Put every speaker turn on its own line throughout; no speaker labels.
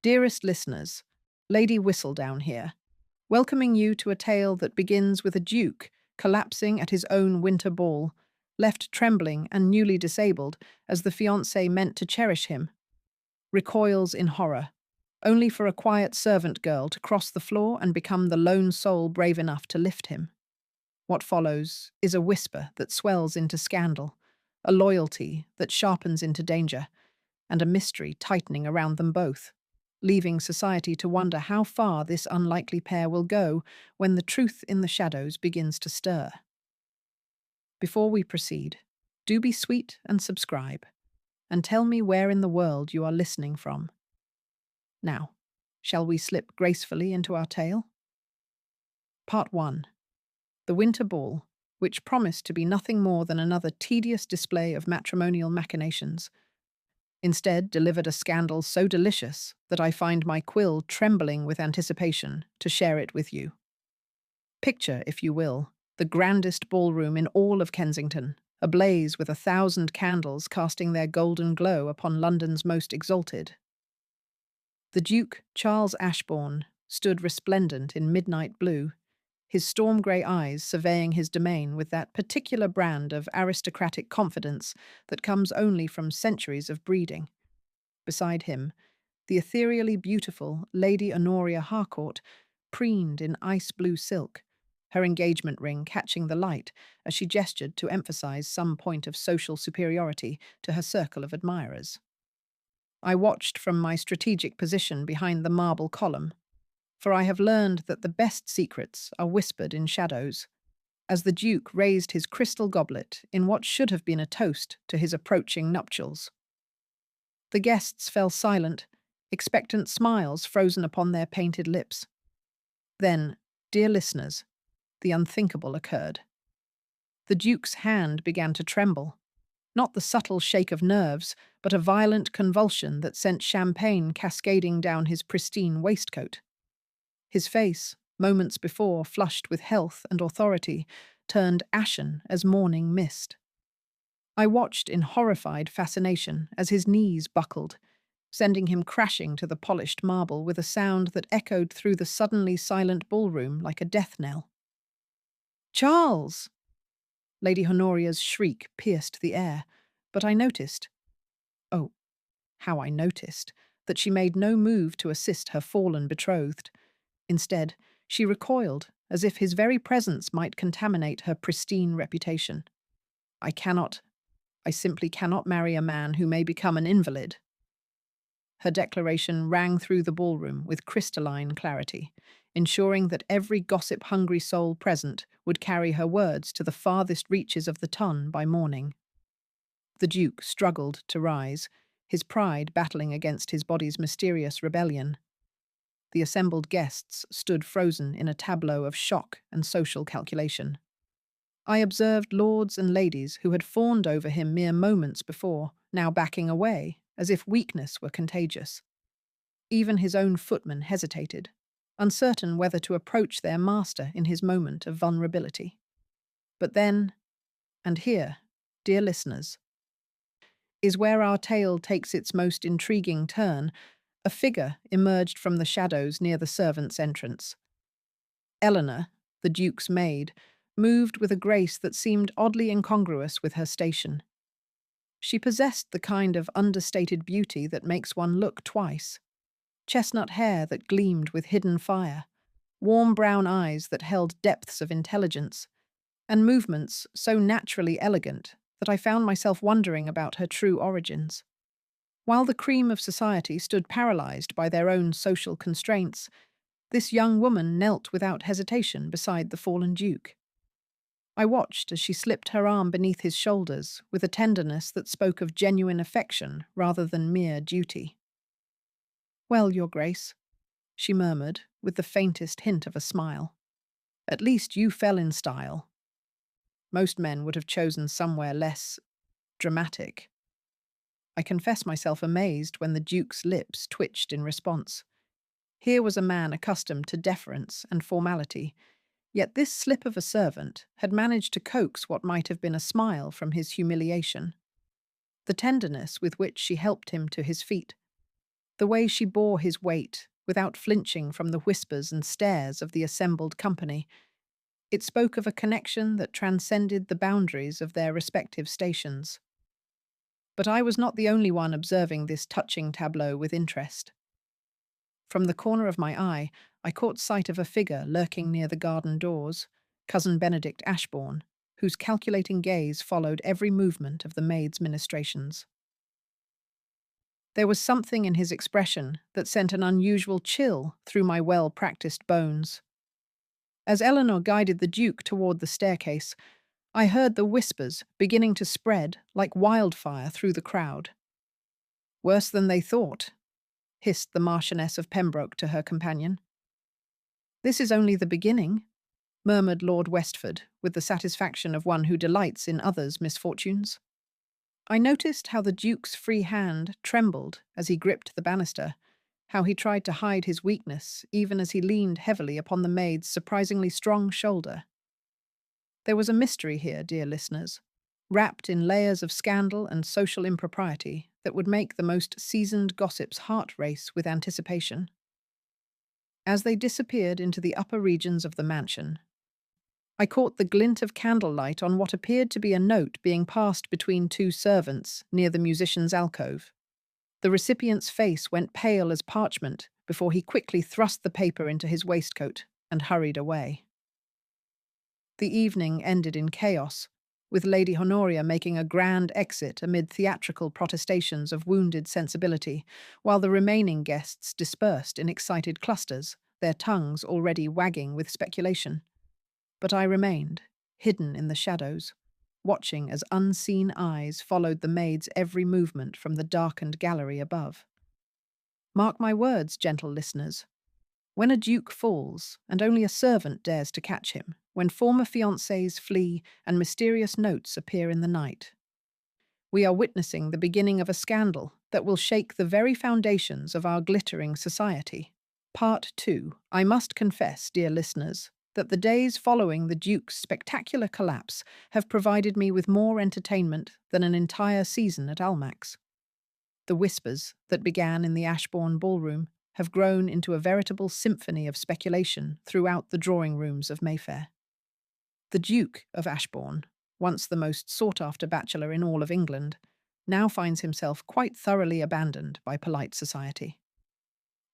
Dearest listeners, Lady Whistledown here, welcoming you to a tale that begins with a duke collapsing at his own winter ball, left trembling and newly disabled as the fiancée meant to cherish him, recoils in horror, only for a quiet servant girl to cross the floor and become the lone soul brave enough to lift him. What follows is a whisper that swells into scandal, a loyalty that sharpens into danger, and a mystery tightening around them both, leaving society to wonder how far this unlikely pair will go when the truth in the shadows begins to stir. Before we proceed, do be sweet and subscribe, and tell me where in the world you are listening from. Now, shall we slip gracefully into our tale? Part 1. The Winter Ball, which promised to be nothing more than another tedious display of matrimonial machinations, instead delivered a scandal so delicious that I find my quill trembling with anticipation to share it with you. Picture, if you will, the grandest ballroom in all of Kensington, ablaze with 1,000 candles casting their golden glow upon London's most exalted. The Duke, Charles Ashbourne, stood resplendent in midnight blue, his storm-grey eyes surveying his domain with that particular brand of aristocratic confidence that comes only from centuries of breeding. Beside him, the ethereally beautiful Lady Honoria Harcourt preened in ice-blue silk, her engagement ring catching the light as she gestured to emphasize some point of social superiority to her circle of admirers. I watched from my strategic position behind the marble column, for I have learned that the best secrets are whispered in shadows, as the Duke raised his crystal goblet in what should have been a toast to his approaching nuptials. The guests fell silent, expectant smiles frozen upon their painted lips. Then, dear listeners, the unthinkable occurred. The Duke's hand began to tremble, not the subtle shake of nerves, but a violent convulsion that sent champagne cascading down his pristine waistcoat. His face, moments before flushed with health and authority, turned ashen as morning mist. I watched in horrified fascination as his knees buckled, sending him crashing to the polished marble with a sound that echoed through the suddenly silent ballroom like a death knell. "Charles!" Lady Honoria's shriek pierced the air, but I noticed, oh, how I noticed, that she made no move to assist her fallen betrothed. Instead, she recoiled, as if his very presence might contaminate her pristine reputation. I simply cannot marry a man who may become an invalid." Her declaration rang through the ballroom with crystalline clarity, ensuring that every gossip-hungry soul present would carry her words to the farthest reaches of the ton by morning. The Duke struggled to rise, his pride battling against his body's mysterious rebellion. The assembled guests stood frozen in a tableau of shock and social calculation. I observed lords and ladies who had fawned over him mere moments before, now backing away, as if weakness were contagious. Even his own footmen hesitated, uncertain whether to approach their master in his moment of vulnerability. But then, and here, dear listeners, is where our tale takes its most intriguing turn. A figure emerged from the shadows near the servants' entrance. Eleanor, the Duke's maid, moved with a grace that seemed oddly incongruous with her station. She possessed the kind of understated beauty that makes one look twice. Chestnut hair that gleamed with hidden fire, warm brown eyes that held depths of intelligence, and movements so naturally elegant that I found myself wondering about her true origins. While the cream of society stood paralyzed by their own social constraints, this young woman knelt without hesitation beside the fallen Duke. I watched as she slipped her arm beneath his shoulders with a tenderness that spoke of genuine affection rather than mere duty. "Well, Your Grace," she murmured with the faintest hint of a smile. "At least you fell in style. Most men would have chosen somewhere less dramatic." I confess myself amazed when the Duke's lips twitched in response. Here was a man accustomed to deference and formality, yet this slip of a servant had managed to coax what might have been a smile from his humiliation. The tenderness with which she helped him to his feet, The way she bore his weight, without flinching from the whispers and stares of the assembled company, it spoke of a connection that transcended the boundaries of their respective stations. But I was not the only one observing this touching tableau with interest. From the corner of my eye, I caught sight of a figure lurking near the garden doors, Cousin Benedict Ashbourne, whose calculating gaze followed every movement of the maid's ministrations. There was something in his expression that sent an unusual chill through my well-practiced bones. As Eleanor guided the Duke toward the staircase, I heard the whispers beginning to spread like wildfire through the crowd. "Worse than they thought," hissed the Marchioness of Pembroke to her companion. "This is only the beginning," murmured Lord Westford, with the satisfaction of one who delights in others' misfortunes. I noticed how the Duke's free hand trembled as he gripped the banister, how he tried to hide his weakness even as he leaned heavily upon the maid's surprisingly strong shoulder. There was a mystery here, dear listeners, wrapped in layers of scandal and social impropriety that would make the most seasoned gossip's heart race with anticipation. As they disappeared into the upper regions of the mansion, I caught the glint of candlelight on what appeared to be a note being passed between two servants near the musician's alcove. The recipient's face went pale as parchment before he quickly thrust the paper into his waistcoat and hurried away. The evening ended in chaos, with Lady Honoria making a grand exit amid theatrical protestations of wounded sensibility, while the remaining guests dispersed in excited clusters, their tongues already wagging with speculation. But I remained, hidden in the shadows, watching as unseen eyes followed the maid's every movement from the darkened gallery above. Mark my words, gentle listeners. When a duke falls, and only a servant dares to catch him, when former fiancés flee and mysterious notes appear in the night, we are witnessing the beginning of a scandal that will shake the very foundations of our glittering society. Part 2. I must confess, dear listeners, that the days following the Duke's spectacular collapse have provided me with more entertainment than an entire season at Almack's. The whispers that began in the Ashbourne ballroom have grown into a veritable symphony of speculation throughout the drawing rooms of Mayfair. The Duke of Ashbourne, once the most sought-after bachelor in all of England, now finds himself quite thoroughly abandoned by polite society.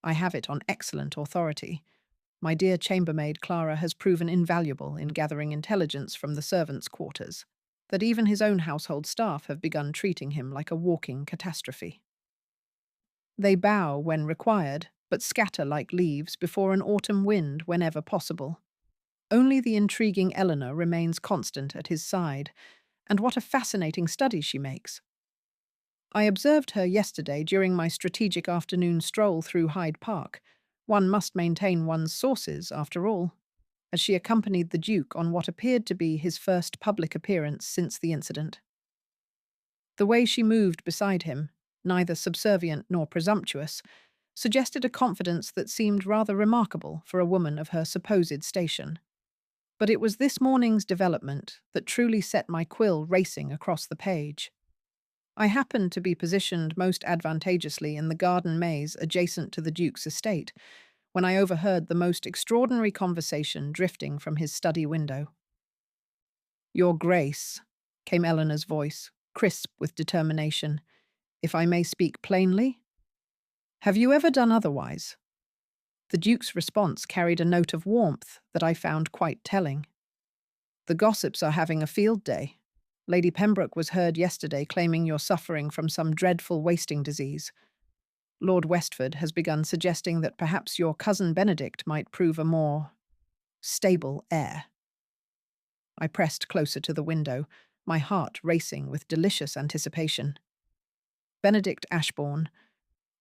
I have it on excellent authority. My dear chambermaid Clara has proven invaluable in gathering intelligence from the servants' quarters, that even his own household staff have begun treating him like a walking catastrophe. They bow when required, but scatter like leaves before an autumn wind whenever possible. Only the intriguing Eleanor remains constant at his side, and what a fascinating study she makes. I observed her yesterday during my strategic afternoon stroll through Hyde Park. One must maintain one's sources, after all, as she accompanied the Duke on what appeared to be his first public appearance since the incident. The way she moved beside him, neither subservient nor presumptuous, suggested a confidence that seemed rather remarkable for a woman of her supposed station. But it was this morning's development that truly set my quill racing across the page. I happened to be positioned most advantageously in the garden maze adjacent to the Duke's estate, when I overheard the most extraordinary conversation drifting from his study window. "Your Grace," came Eleanor's voice, crisp with determination, "if I may speak plainly? Have you ever done otherwise?" The Duke's response carried a note of warmth that I found quite telling. "The gossips are having a field day. Lady Pembroke was heard yesterday claiming you're suffering from some dreadful wasting disease. Lord Westford has begun suggesting that perhaps your cousin Benedict might prove a more stable heir." I pressed closer to the window, my heart racing with delicious anticipation. Benedict Ashbourne.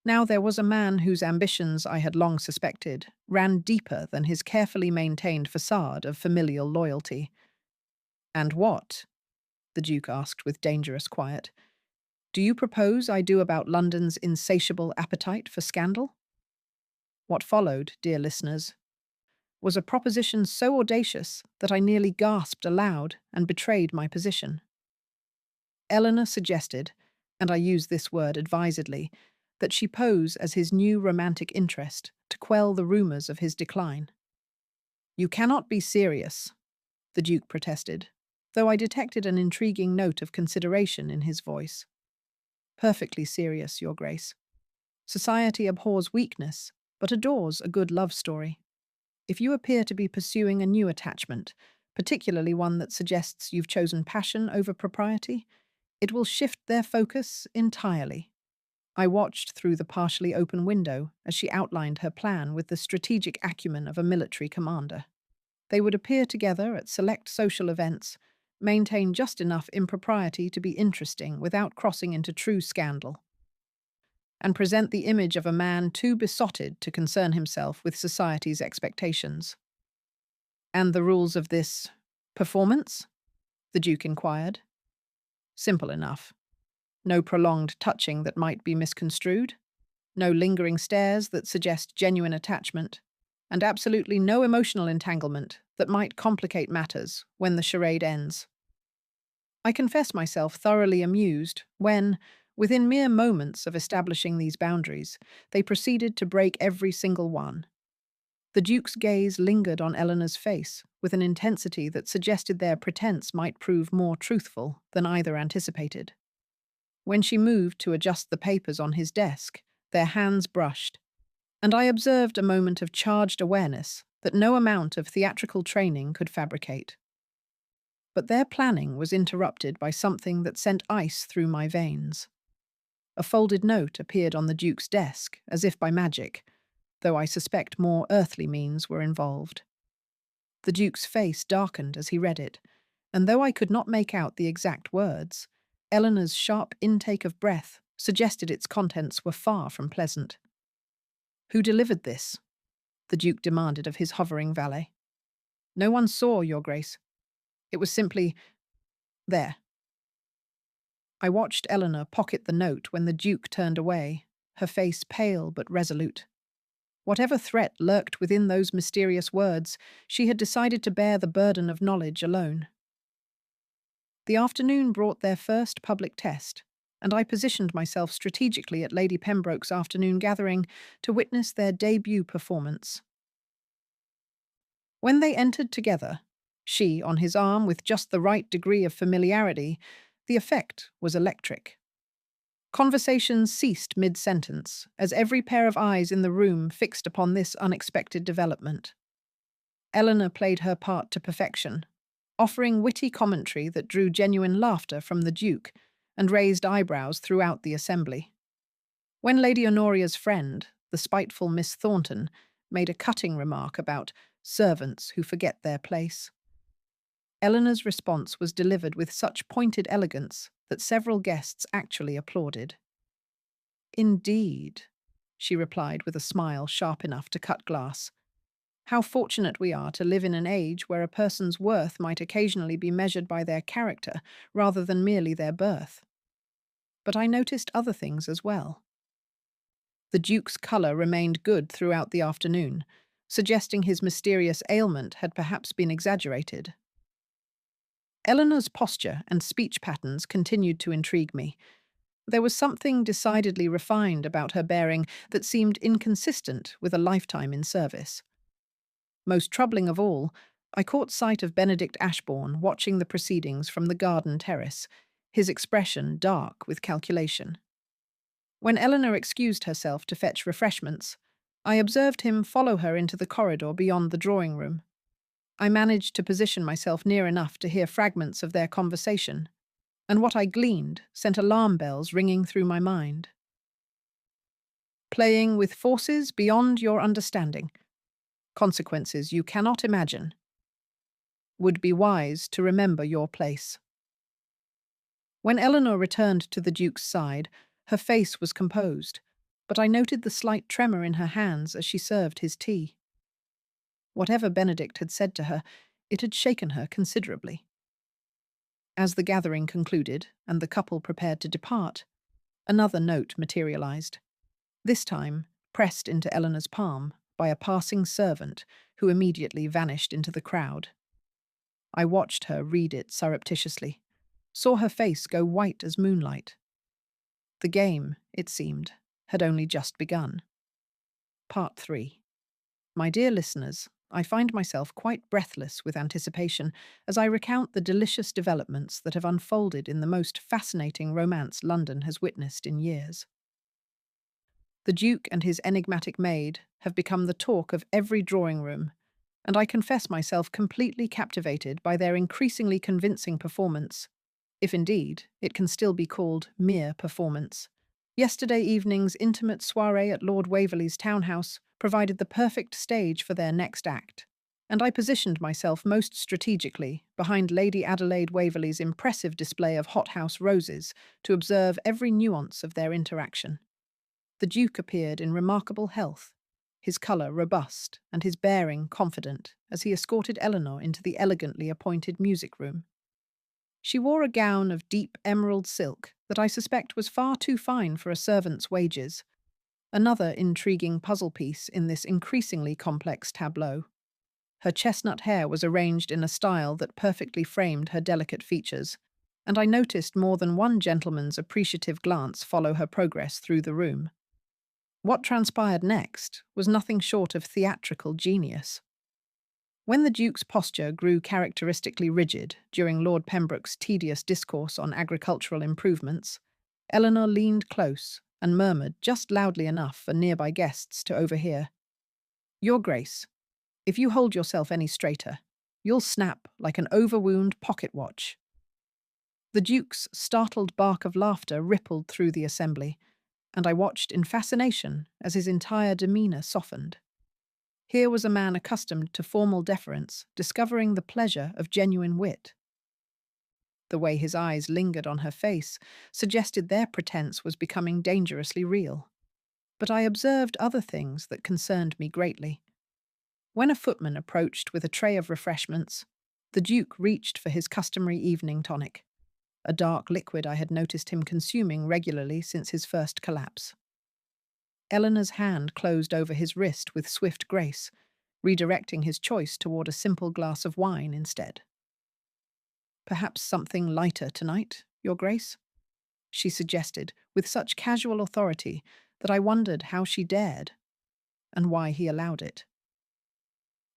Now there was a man whose ambitions I had long suspected ran deeper than his carefully maintained facade of familial loyalty. "And what?" the Duke asked with dangerous quiet. "Do you propose I do about London's insatiable appetite for scandal?" What followed, dear listeners, was a proposition so audacious that I nearly gasped aloud and betrayed my position. Eleanor suggested, and I use this word advisedly, that she pose as his new romantic interest to quell the rumors of his decline. "You cannot be serious," the Duke protested, though I detected an intriguing note of consideration in his voice. "Perfectly serious, Your Grace. Society abhors weakness, but adores a good love story. If you appear to be pursuing a new attachment, particularly one that suggests you've chosen passion over propriety, it will shift their focus entirely." I watched through the partially open window as she outlined her plan with the strategic acumen of a military commander. They would appear together at select social events, maintain just enough impropriety to be interesting without crossing into true scandal, and present the image of a man too besotted to concern himself with society's expectations. "And the rules of this performance?" the Duke inquired. "Simple enough. No prolonged touching that might be misconstrued, no lingering stares that suggest genuine attachment, and absolutely no emotional entanglement that might complicate matters when the charade ends." I confess myself thoroughly amused when, within mere moments of establishing these boundaries, they proceeded to break every single one. The Duke's gaze lingered on Eleanor's face with an intensity that suggested their pretense might prove more truthful than either anticipated. When she moved to adjust the papers on his desk, their hands brushed, and I observed a moment of charged awareness that no amount of theatrical training could fabricate. But their planning was interrupted by something that sent ice through my veins. A folded note appeared on the Duke's desk, as if by magic, though I suspect more earthly means were involved. The Duke's face darkened as he read it, and though I could not make out the exact words, Eleanor's sharp intake of breath suggested its contents were far from pleasant. "Who delivered this?" the Duke demanded of his hovering valet. "No one saw, Your Grace. It was simply there." I watched Eleanor pocket the note when the Duke turned away, her face pale but resolute. Whatever threat lurked within those mysterious words, she had decided to bear the burden of knowledge alone. The afternoon brought their first public test, and I positioned myself strategically at Lady Pembroke's afternoon gathering to witness their debut performance. When they entered together, she on his arm with just the right degree of familiarity, the effect was electric. Conversations ceased mid-sentence, as every pair of eyes in the room fixed upon this unexpected development. Eleanor played her part to perfection, offering witty commentary that drew genuine laughter from the Duke and raised eyebrows throughout the assembly. When Lady Honoria's friend, the spiteful Miss Thornton, made a cutting remark about servants who forget their place, Eleanor's response was delivered with such pointed elegance that several guests actually applauded. "Indeed," she replied with a smile sharp enough to cut glass. "How fortunate we are to live in an age where a person's worth might occasionally be measured by their character rather than merely their birth." But I noticed other things as well. The Duke's colour remained good throughout the afternoon, suggesting his mysterious ailment had perhaps been exaggerated. Eleanor's posture and speech patterns continued to intrigue me. There was something decidedly refined about her bearing that seemed inconsistent with a lifetime in service. Most troubling of all, I caught sight of Benedict Ashbourne watching the proceedings from the garden terrace, his expression dark with calculation. When Eleanor excused herself to fetch refreshments, I observed him follow her into the corridor beyond the drawing room. I managed to position myself near enough to hear fragments of their conversation, and what I gleaned sent alarm bells ringing through my mind. "Playing with forces beyond your understanding. Consequences you cannot imagine. Would be wise to remember your place." When Eleanor returned to the Duke's side, her face was composed, but I noted the slight tremor in her hands as she served his tea. Whatever Benedict had said to her, it had shaken her considerably. As the gathering concluded and the couple prepared to depart, another note materialized, this time pressed into Eleanor's palm by a passing servant who immediately vanished into the crowd. I watched her read it surreptitiously, saw her face go white as moonlight. The game, it seemed, had only just begun. Part 3. My dear listeners, I find myself quite breathless with anticipation as I recount the delicious developments that have unfolded in the most fascinating romance London has witnessed in years. The Duke and his enigmatic maid have become the talk of every drawing room, and I confess myself completely captivated by their increasingly convincing performance, if indeed it can still be called mere performance. Yesterday evening's intimate soiree at Lord Waverley's townhouse provided the perfect stage for their next act, and I positioned myself most strategically behind Lady Adelaide Waverley's impressive display of hothouse roses to observe every nuance of their interaction. The Duke appeared in remarkable health, his colour robust and his bearing confident as he escorted Eleanor into the elegantly appointed music room. She wore a gown of deep emerald silk that I suspect was far too fine for a servant's wages, another intriguing puzzle piece in this increasingly complex tableau. Her chestnut hair was arranged in a style that perfectly framed her delicate features, and I noticed more than one gentleman's appreciative glance follow her progress through the room. What transpired next was nothing short of theatrical genius. When the Duke's posture grew characteristically rigid during Lord Pembroke's tedious discourse on agricultural improvements, Eleanor leaned close and murmured just loudly enough for nearby guests to overhear, "Your Grace, if you hold yourself any straighter, you'll snap like an overwound pocket watch." The Duke's startled bark of laughter rippled through the assembly, and I watched in fascination as his entire demeanour softened. Here was a man accustomed to formal deference, discovering the pleasure of genuine wit. The way his eyes lingered on her face suggested their pretense was becoming dangerously real. But I observed other things that concerned me greatly. When a footman approached with a tray of refreshments, the Duke reached for his customary evening tonic, a dark liquid I had noticed him consuming regularly since his first collapse. Eleanor's hand closed over his wrist with swift grace, redirecting his choice toward a simple glass of wine instead. "Perhaps something lighter tonight, Your Grace?" she suggested, with such casual authority that I wondered how she dared, and why he allowed it.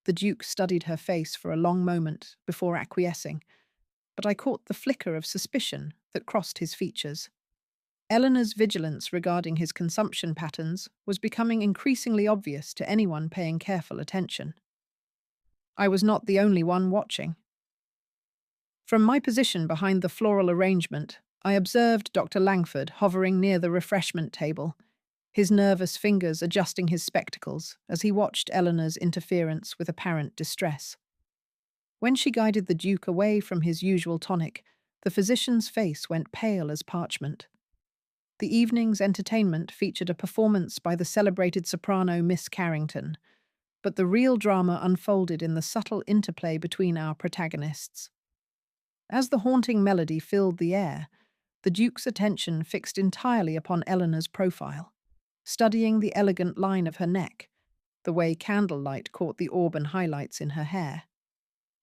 The Duke studied her face for a long moment before acquiescing, but I caught the flicker of suspicion that crossed his features. Eleanor's vigilance regarding his consumption patterns was becoming increasingly obvious to anyone paying careful attention. I was not the only one watching. From my position behind the floral arrangement, I observed Dr. Langford hovering near the refreshment table, his nervous fingers adjusting his spectacles as he watched Eleanor's interference with apparent distress. When she guided the Duke away from his usual tonic, the physician's face went pale as parchment. The evening's entertainment featured a performance by the celebrated soprano Miss Carrington, but the real drama unfolded in the subtle interplay between our protagonists. As the haunting melody filled the air, the Duke's attention fixed entirely upon Eleanor's profile, studying the elegant line of her neck, the way candlelight caught the auburn highlights in her hair.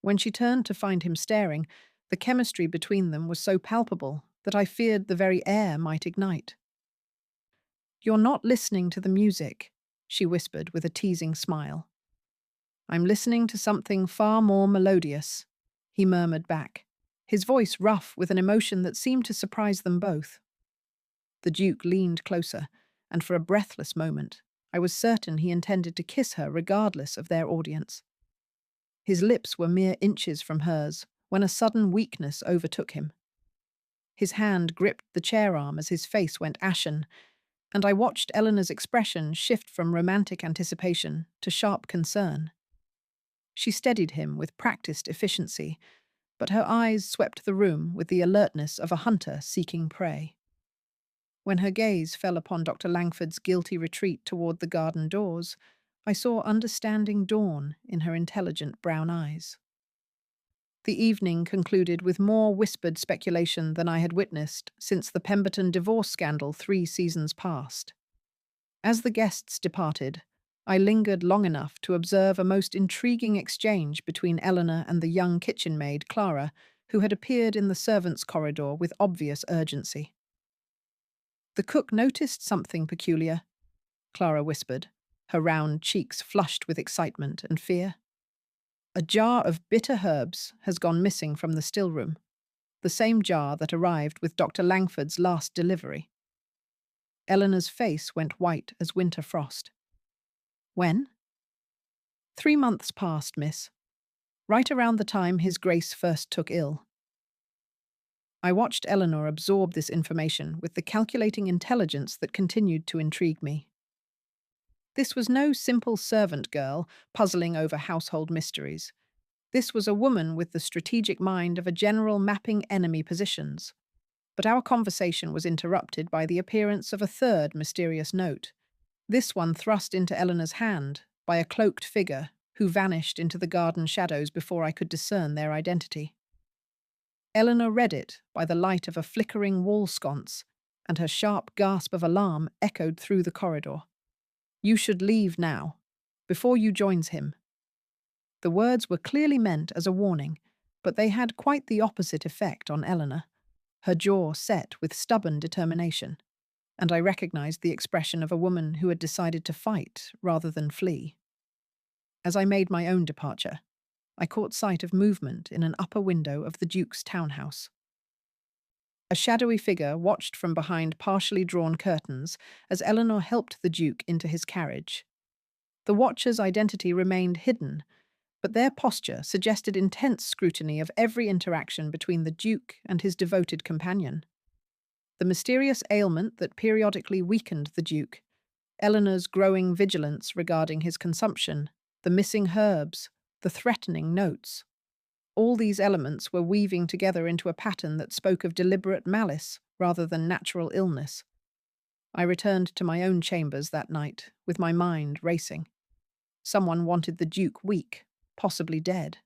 When she turned to find him staring, the chemistry between them was so palpable that I feared the very air might ignite. "You're not listening to the music," she whispered with a teasing smile. "I'm listening to something far more melodious," he murmured back, his voice rough with an emotion that seemed to surprise them both. The Duke leaned closer, and for a breathless moment, I was certain he intended to kiss her regardless of their audience. His lips were mere inches from hers when a sudden weakness overtook him. His hand gripped the chair arm as his face went ashen, and I watched Eleanor's expression shift from romantic anticipation to sharp concern. She steadied him with practiced efficiency, but her eyes swept the room with the alertness of a hunter seeking prey. When her gaze fell upon Dr. Langford's guilty retreat toward the garden doors, I saw understanding dawn in her intelligent brown eyes. The evening concluded with more whispered speculation than I had witnessed since the Pemberton divorce scandal 3 seasons past. As the guests departed, I lingered long enough to observe a most intriguing exchange between Eleanor and the young kitchen maid, Clara, who had appeared in the servants' corridor with obvious urgency. The cook noticed something peculiar, Clara whispered, her round cheeks flushed with excitement and fear. A jar of bitter herbs has gone missing from the still room, the same jar that arrived with Dr. Langford's last delivery. Eleanor's face went white as winter frost. When? 3 months passed, miss. Right around the time His Grace first took ill. I watched Eleanor absorb this information with the calculating intelligence that continued to intrigue me. This was no simple servant girl puzzling over household mysteries. This was a woman with the strategic mind of a general mapping enemy positions. But our conversation was interrupted by the appearance of a third mysterious note. This one thrust into Eleanor's hand by a cloaked figure who vanished into the garden shadows before I could discern their identity. Eleanor read it by the light of a flickering wall sconce, and her sharp gasp of alarm echoed through the corridor. "You should leave now, before you joins him." The words were clearly meant as a warning, but they had quite the opposite effect on Eleanor. Her jaw set with stubborn determination, and I recognized the expression of a woman who had decided to fight rather than flee. As I made my own departure, I caught sight of movement in an upper window of the Duke's townhouse. A shadowy figure watched from behind partially drawn curtains as Eleanor helped the Duke into his carriage. The watcher's identity remained hidden, but their posture suggested intense scrutiny of every interaction between the Duke and his devoted companion. The mysterious ailment that periodically weakened the Duke, Eleanor's growing vigilance regarding his consumption, the missing herbs, the threatening notes. All these elements were weaving together into a pattern that spoke of deliberate malice rather than natural illness. I returned to my own chambers that night, with my mind racing. Someone wanted the Duke weak, possibly dead.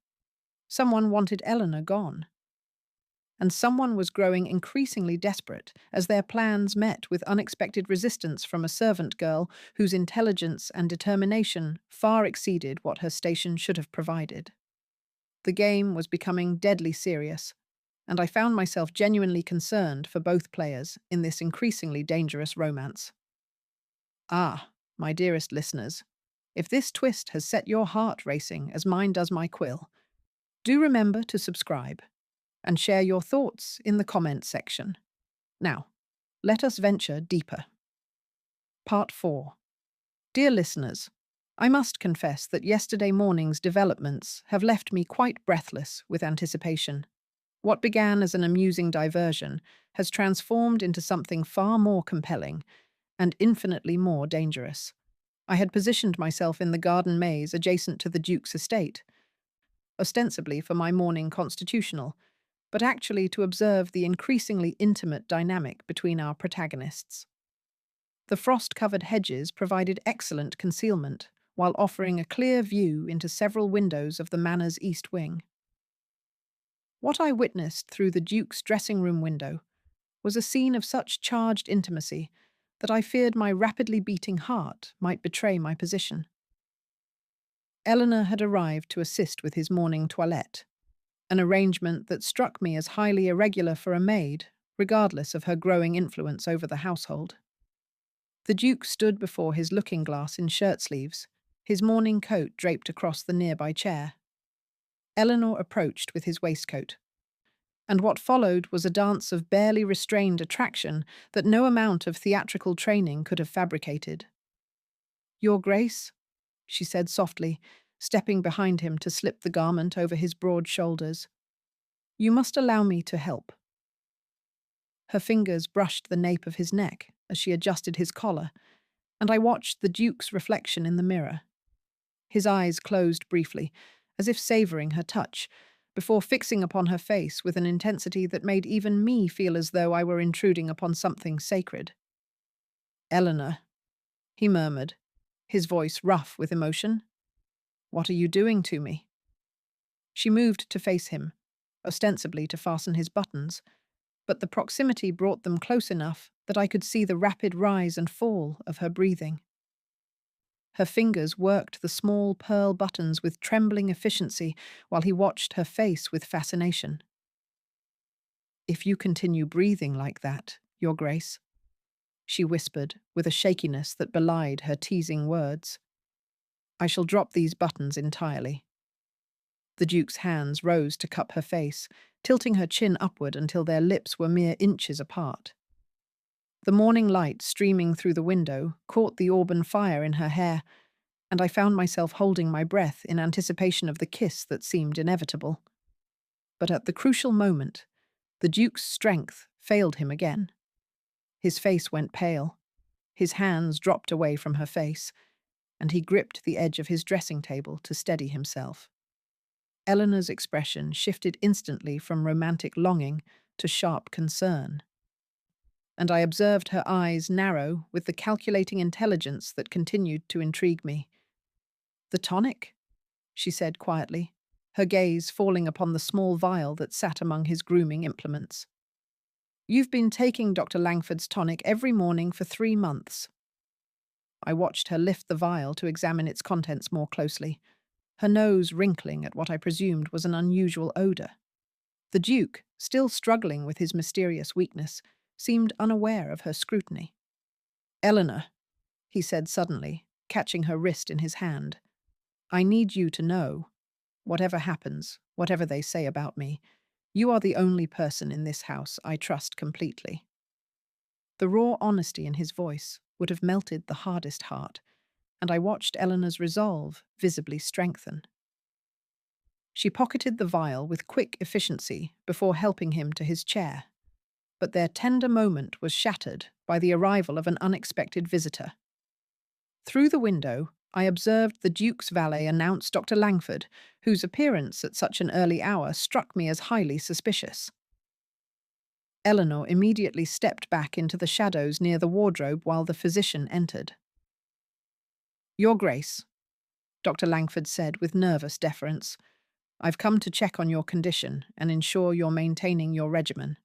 Someone wanted Eleanor gone. And someone was growing increasingly desperate as their plans met with unexpected resistance from a servant girl whose intelligence and determination far exceeded what her station should have provided. The game was becoming deadly serious, and I found myself genuinely concerned for both players in this increasingly dangerous romance. Ah, my dearest listeners, if this twist has set your heart racing as mine does my quill, do remember to subscribe and share your thoughts in the comments section. Now, let us venture deeper. Part 4. Dear listeners, I must confess that yesterday morning's developments have left me quite breathless with anticipation. What began as an amusing diversion has transformed into something far more compelling and infinitely more dangerous. I had positioned myself in the garden maze adjacent to the Duke's estate, ostensibly for my morning constitutional, but actually to observe the increasingly intimate dynamic between our protagonists. The frost-covered hedges provided excellent concealment, while offering a clear view into several windows of the manor's east wing. What I witnessed through the Duke's dressing-room window was a scene of such charged intimacy that I feared my rapidly beating heart might betray my position. Eleanor had arrived to assist with his morning toilette, an arrangement that struck me as highly irregular for a maid, regardless of her growing influence over the household. The Duke stood before his looking-glass in shirt-sleeves, his morning coat draped across the nearby chair. Eleanor approached with his waistcoat, and what followed was a dance of barely restrained attraction that no amount of theatrical training could have fabricated. "Your Grace," she said softly, stepping behind him to slip the garment over his broad shoulders. "You must allow me to help." Her fingers brushed the nape of his neck as she adjusted his collar, and I watched the Duke's reflection in the mirror. His eyes closed briefly, as if savouring her touch, before fixing upon her face with an intensity that made even me feel as though I were intruding upon something sacred. "Eleanor," he murmured, his voice rough with emotion. "What are you doing to me?" She moved to face him, ostensibly to fasten his buttons, but the proximity brought them close enough that I could see the rapid rise and fall of her breathing. Her fingers worked the small pearl buttons with trembling efficiency while he watched her face with fascination. "If you continue breathing like that, Your Grace," she whispered, with a shakiness that belied her teasing words. I shall drop these buttons entirely. The Duke's hands rose to cup her face, tilting her chin upward until their lips were mere inches apart. The morning light streaming through the window caught the auburn fire in her hair, and I found myself holding my breath in anticipation of the kiss that seemed inevitable. But at the crucial moment, the Duke's strength failed him again. His face went pale. His hands dropped away from her face, and he gripped the edge of his dressing table to steady himself. Eleanor's expression shifted instantly from romantic longing to sharp concern, and I observed her eyes narrow with the calculating intelligence that continued to intrigue me. "The tonic?" she said quietly, her gaze falling upon the small vial that sat among his grooming implements. "You've been taking Dr. Langford's tonic every morning for 3 months." I watched her lift the vial to examine its contents more closely, her nose wrinkling at what I presumed was an unusual odour. The Duke, still struggling with his mysterious weakness, seemed unaware of her scrutiny. "Eleanor," he said suddenly, catching her wrist in his hand, "I need you to know, whatever happens, whatever they say about me, you are the only person in this house I trust completely." The raw honesty in his voice would have melted the hardest heart, and I watched Eleanor's resolve visibly strengthen. She pocketed the vial with quick efficiency before helping him to his chair, but their tender moment was shattered by the arrival of an unexpected visitor. Through the window, I observed the Duke's valet announce Dr. Langford, whose appearance at such an early hour struck me as highly suspicious. Eleanor immediately stepped back into the shadows near the wardrobe while the physician entered. "Your Grace," Dr. Langford said with nervous deference, "I've come to check on your condition and ensure you're maintaining your regimen."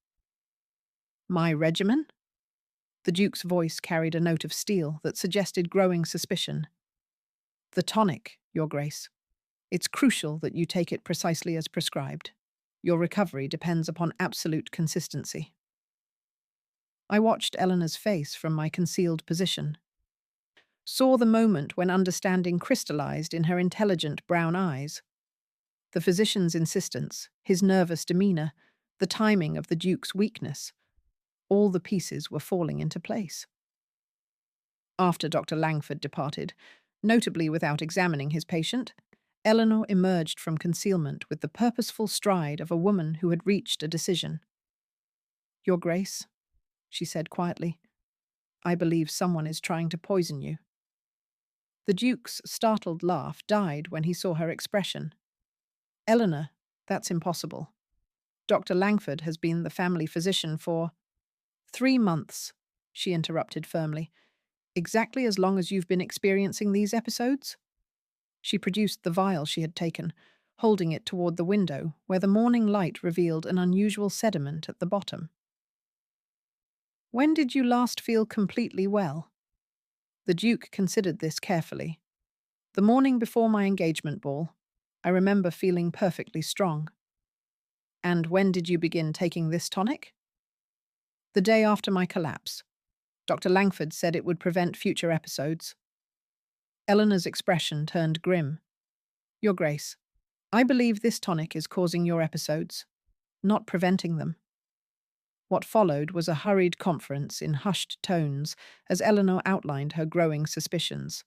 "My regimen?" The Duke's voice carried a note of steel that suggested growing suspicion. "The tonic, Your Grace. It's crucial that you take it precisely as prescribed. Your recovery depends upon absolute consistency." I watched Eleanor's face from my concealed position, saw the moment when understanding crystallized in her intelligent brown eyes. The physician's insistence, his nervous demeanor, the timing of the Duke's weakness, all the pieces were falling into place. After Dr. Langford departed, notably without examining his patient, Eleanor emerged from concealment with the purposeful stride of a woman who had reached a decision. "Your Grace," she said quietly, "I believe someone is trying to poison you." The Duke's startled laugh died when he saw her expression. "Eleanor, that's impossible. Dr. Langford has been the family physician for 3 months," she interrupted firmly. "Exactly as long as you've been experiencing these episodes?" She produced the vial she had taken, holding it toward the window, where the morning light revealed an unusual sediment at the bottom. "When did you last feel completely well?" The Duke considered this carefully. "The morning before my engagement ball. I remember feeling perfectly strong." "And when did you begin taking this tonic?" "The day after my collapse. Dr. Langford said it would prevent future episodes." Eleanor's expression turned grim. "Your Grace, I believe this tonic is causing your episodes, not preventing them." What followed was a hurried conference in hushed tones as Eleanor outlined her growing suspicions.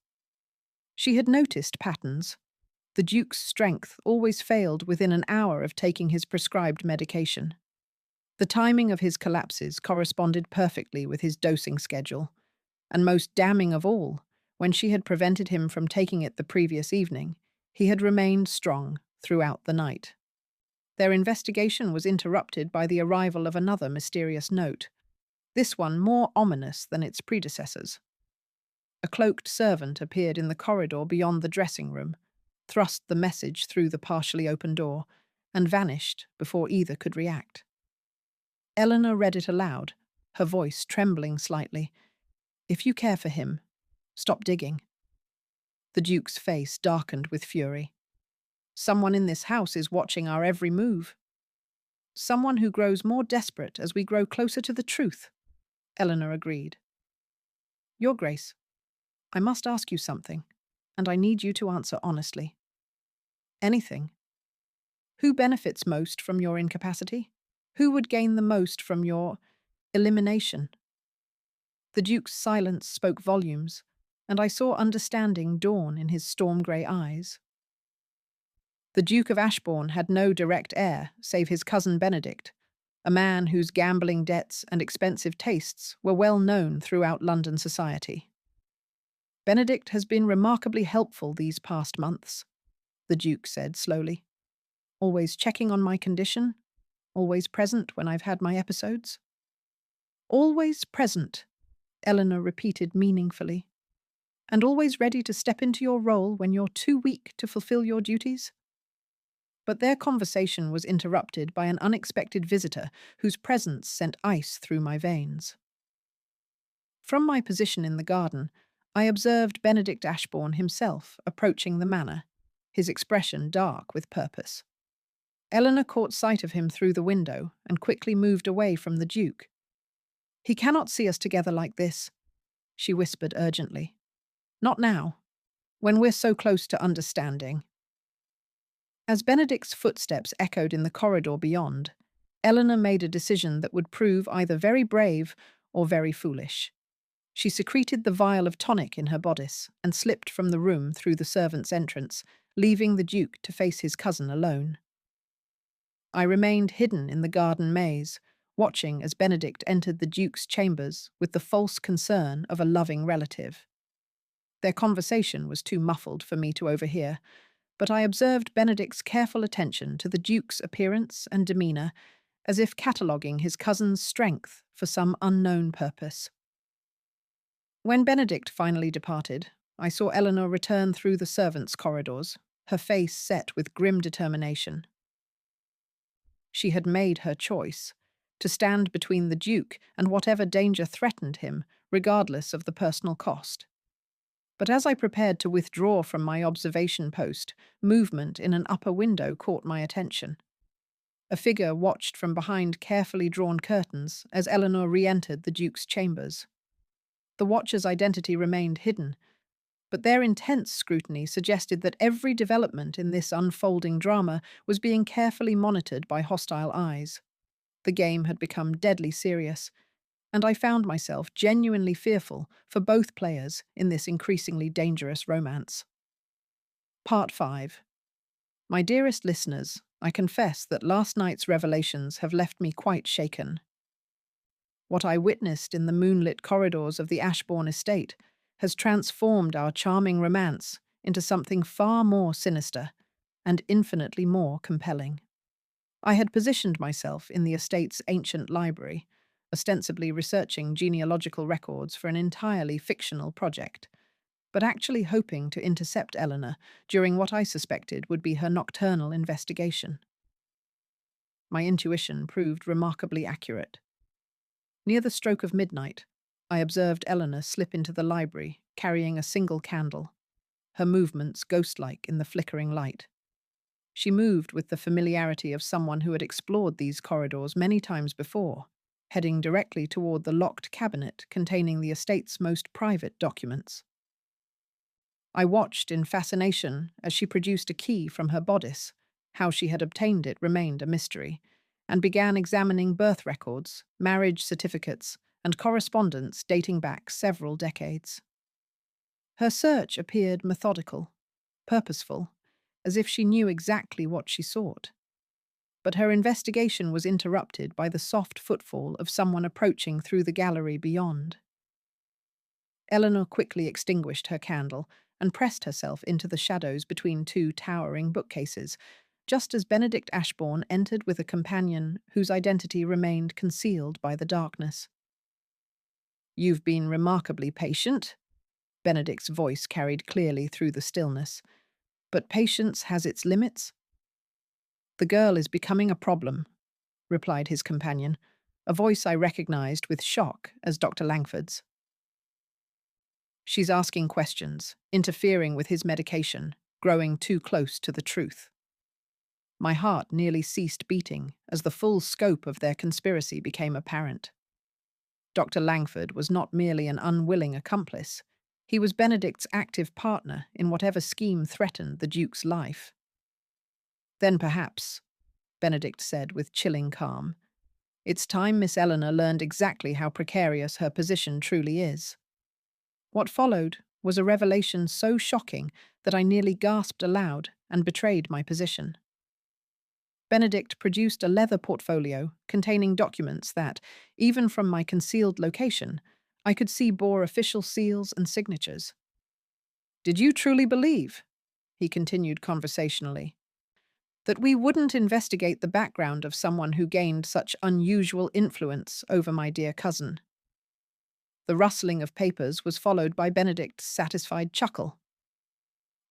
She had noticed patterns. The Duke's strength always failed within an hour of taking his prescribed medication. The timing of his collapses corresponded perfectly with his dosing schedule, and most damning of all, when she had prevented him from taking it the previous evening, he had remained strong throughout the night. Their investigation was interrupted by the arrival of another mysterious note, this one more ominous than its predecessors. A cloaked servant appeared in the corridor beyond the dressing room, thrust the message through the partially open door, and vanished before either could react. Eleanor read it aloud, her voice trembling slightly. "If you care for him, stop digging." The Duke's face darkened with fury. "Someone in this house is watching our every move." "Someone who grows more desperate as we grow closer to the truth," Eleanor agreed. Your Grace, I must ask you something, and I need you to answer honestly. Anything. Who benefits most from your incapacity? Who would gain the most from your elimination? The Duke's silence spoke volumes, and I saw understanding dawn in his storm-grey eyes. The Duke of Ashbourne had no direct heir save his cousin Benedict, a man whose gambling debts and expensive tastes were well known throughout London society. Benedict has been remarkably helpful these past months, the Duke said slowly. Always checking on my condition, always present when I've had my episodes. Always present, Eleanor repeated meaningfully. And always ready to step into your role when you're too weak to fulfill your duties? But their conversation was interrupted by an unexpected visitor whose presence sent ice through my veins. From my position in the garden, I observed Benedict Ashbourne himself approaching the manor, his expression dark with purpose. Eleanor caught sight of him through the window and quickly moved away from the Duke. "He cannot see us together like this," she whispered urgently. "Not now, when we're so close to understanding." As Benedict's footsteps echoed in the corridor beyond, Eleanor made a decision that would prove either very brave or very foolish. She secreted the vial of tonic in her bodice and slipped from the room through the servants' entrance, leaving the Duke to face his cousin alone. I remained hidden in the garden maze, watching as Benedict entered the Duke's chambers with the false concern of a loving relative. Their conversation was too muffled for me to overhear, but I observed Benedict's careful attention to the Duke's appearance and demeanour, as if cataloguing his cousin's strength for some unknown purpose. When Benedict finally departed, I saw Eleanor return through the servants' corridors, her face set with grim determination. She had made her choice, to stand between the Duke and whatever danger threatened him, regardless of the personal cost. But as I prepared to withdraw from my observation post, movement in an upper window caught my attention. A figure watched from behind carefully drawn curtains as Eleanor re-entered the Duke's chambers. The watcher's identity remained hidden, but their intense scrutiny suggested that every development in this unfolding drama was being carefully monitored by hostile eyes. The game had become deadly serious, and I found myself genuinely fearful for both players in this increasingly dangerous romance. Part 5. My dearest listeners, I confess that last night's revelations have left me quite shaken. What I witnessed in the moonlit corridors of the Ashbourne estate has transformed our charming romance into something far more sinister and infinitely more compelling. I had positioned myself in the estate's ancient library, ostensibly researching genealogical records for an entirely fictional project, but actually hoping to intercept Eleanor during what I suspected would be her nocturnal investigation. My intuition proved remarkably accurate. Near the stroke of midnight, I observed Eleanor slip into the library, carrying a single candle, her movements ghost-like in the flickering light. She moved with the familiarity of someone who had explored these corridors many times before, heading directly toward the locked cabinet containing the estate's most private documents. I watched in fascination as she produced a key from her bodice. How she had obtained it remained a mystery, and began examining birth records, marriage certificates, and correspondence dating back several decades. Her search appeared methodical, purposeful, as if she knew exactly what she sought. But her investigation was interrupted by the soft footfall of someone approaching through the gallery beyond. Eleanor quickly extinguished her candle and pressed herself into the shadows between two towering bookcases, just as Benedict Ashbourne entered with a companion whose identity remained concealed by the darkness. "You've been remarkably patient," Benedict's voice carried clearly through the stillness. "But patience has its limits." "The girl is becoming a problem," replied his companion, a voice I recognized with shock as Dr. Langford's. "She's asking questions, interfering with his medication, growing too close to the truth." My heart nearly ceased beating as the full scope of their conspiracy became apparent. Dr. Langford was not merely an unwilling accomplice. He was Benedict's active partner in whatever scheme threatened the Duke's life. "Then perhaps," Benedict said with chilling calm, "it's time Miss Eleanor learned exactly how precarious her position truly is." What followed was a revelation so shocking that I nearly gasped aloud and betrayed my position. Benedict produced a leather portfolio containing documents that, even from my concealed location, I could see bore official seals and signatures. "Did you truly believe," he continued conversationally, "that we wouldn't investigate the background of someone who gained such unusual influence over my dear cousin?" The rustling of papers was followed by Benedict's satisfied chuckle.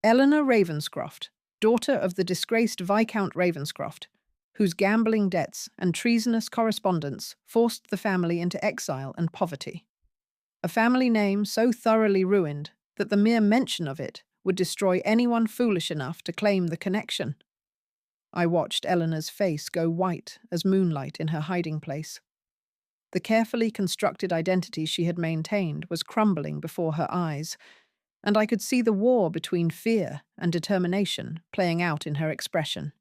"Eleanor Ravenscroft, daughter of the disgraced Viscount Ravenscroft, whose gambling debts and treasonous correspondence forced the family into exile and poverty. A family name so thoroughly ruined that the mere mention of it would destroy anyone foolish enough to claim the connection." I watched Eleanor's face go white as moonlight in her hiding place. The carefully constructed identity she had maintained was crumbling before her eyes, and I could see the war between fear and determination playing out in her expression.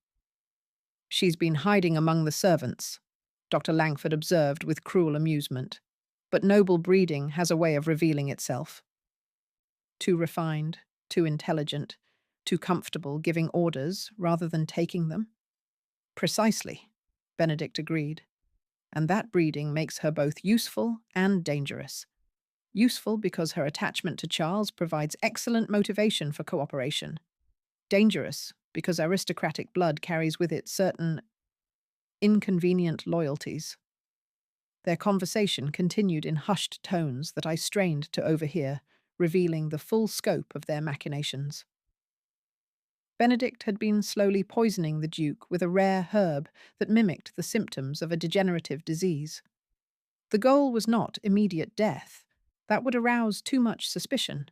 "She's been hiding among the servants," Dr. Langford observed with cruel amusement. "But noble breeding has a way of revealing itself. Too refined, too intelligent, too comfortable giving orders rather than taking them?" "Precisely," Benedict agreed. "And that breeding makes her both useful and dangerous. Useful because her attachment to Charles provides excellent motivation for cooperation. Dangerous because aristocratic blood carries with it certain inconvenient loyalties." Their conversation continued in hushed tones that I strained to overhear, revealing the full scope of their machinations. Benedict had been slowly poisoning the Duke with a rare herb that mimicked the symptoms of a degenerative disease. The goal was not immediate death. That would arouse too much suspicion,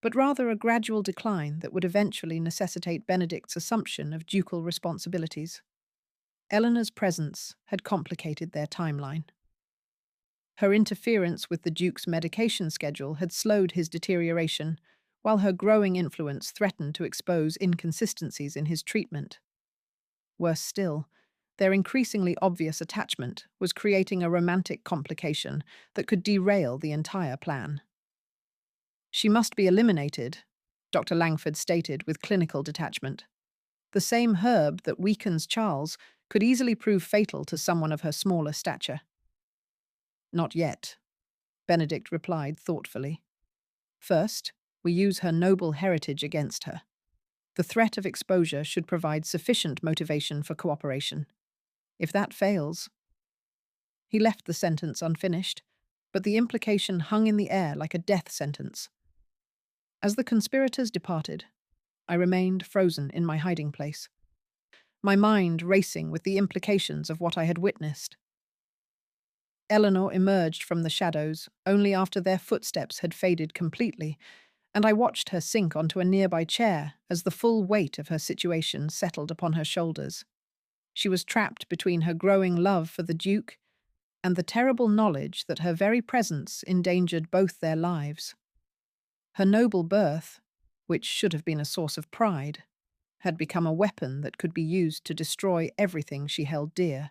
but rather a gradual decline that would eventually necessitate Benedict's assumption of ducal responsibilities. Eleanor's presence had complicated their timeline. Her interference with the Duke's medication schedule had slowed his deterioration, while her growing influence threatened to expose inconsistencies in his treatment. Worse still, their increasingly obvious attachment was creating a romantic complication that could derail the entire plan. "She must be eliminated," Dr. Langford stated with clinical detachment. "The same herb that weakens Charles could easily prove fatal to someone of her smaller stature." "Not yet," Benedict replied thoughtfully. "First, we use her noble heritage against her. The threat of exposure should provide sufficient motivation for cooperation. If that fails—" He left the sentence unfinished, but the implication hung in the air like a death sentence. As the conspirators departed, I remained frozen in my hiding place, my mind racing with the implications of what I had witnessed. Eleanor emerged from the shadows only after their footsteps had faded completely, and I watched her sink onto a nearby chair as the full weight of her situation settled upon her shoulders. She was trapped between her growing love for the Duke and the terrible knowledge that her very presence endangered both their lives. Her noble birth, which should have been a source of pride, had become a weapon that could be used to destroy everything she held dear.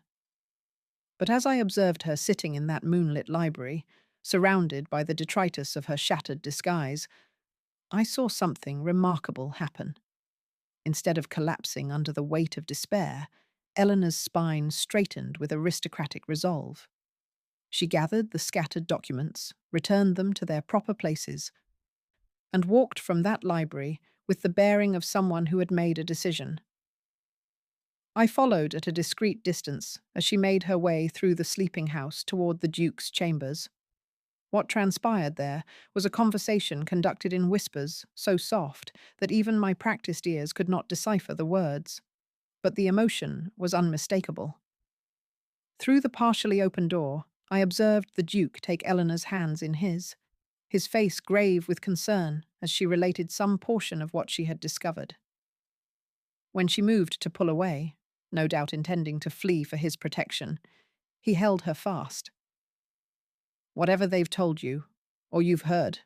But as I observed her sitting in that moonlit library, surrounded by the detritus of her shattered disguise, I saw something remarkable happen. Instead of collapsing under the weight of despair, Eleanor's spine straightened with aristocratic resolve. She gathered the scattered documents, returned them to their proper places, and walked from that library with the bearing of someone who had made a decision. I followed at a discreet distance as she made her way through the sleeping house toward the Duke's chambers. What transpired there was a conversation conducted in whispers so soft that even my practiced ears could not decipher the words. But the emotion was unmistakable. Through the partially open door, I observed the Duke take Eleanor's hands in his face grave with concern as she related some portion of what she had discovered. When she moved to pull away, no doubt intending to flee for his protection, he held her fast. Whatever they've told you, or you've heard,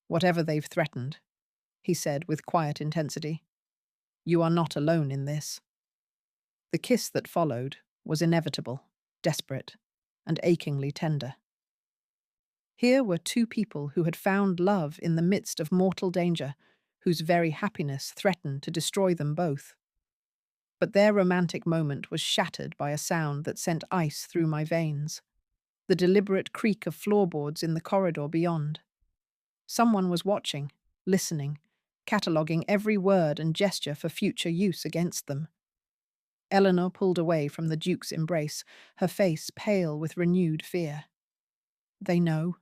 whatever they've threatened, he said with quiet intensity, you are not alone in this. The kiss that followed was inevitable, desperate, and achingly tender. Here were two people who had found love in the midst of mortal danger, whose very happiness threatened to destroy them both. But their romantic moment was shattered by a sound that sent ice through my veins, the deliberate creak of floorboards in the corridor beyond. Someone was watching, listening, cataloguing every word and gesture for future use against them. Eleanor pulled away from the Duke's embrace, her face pale with renewed fear. They know,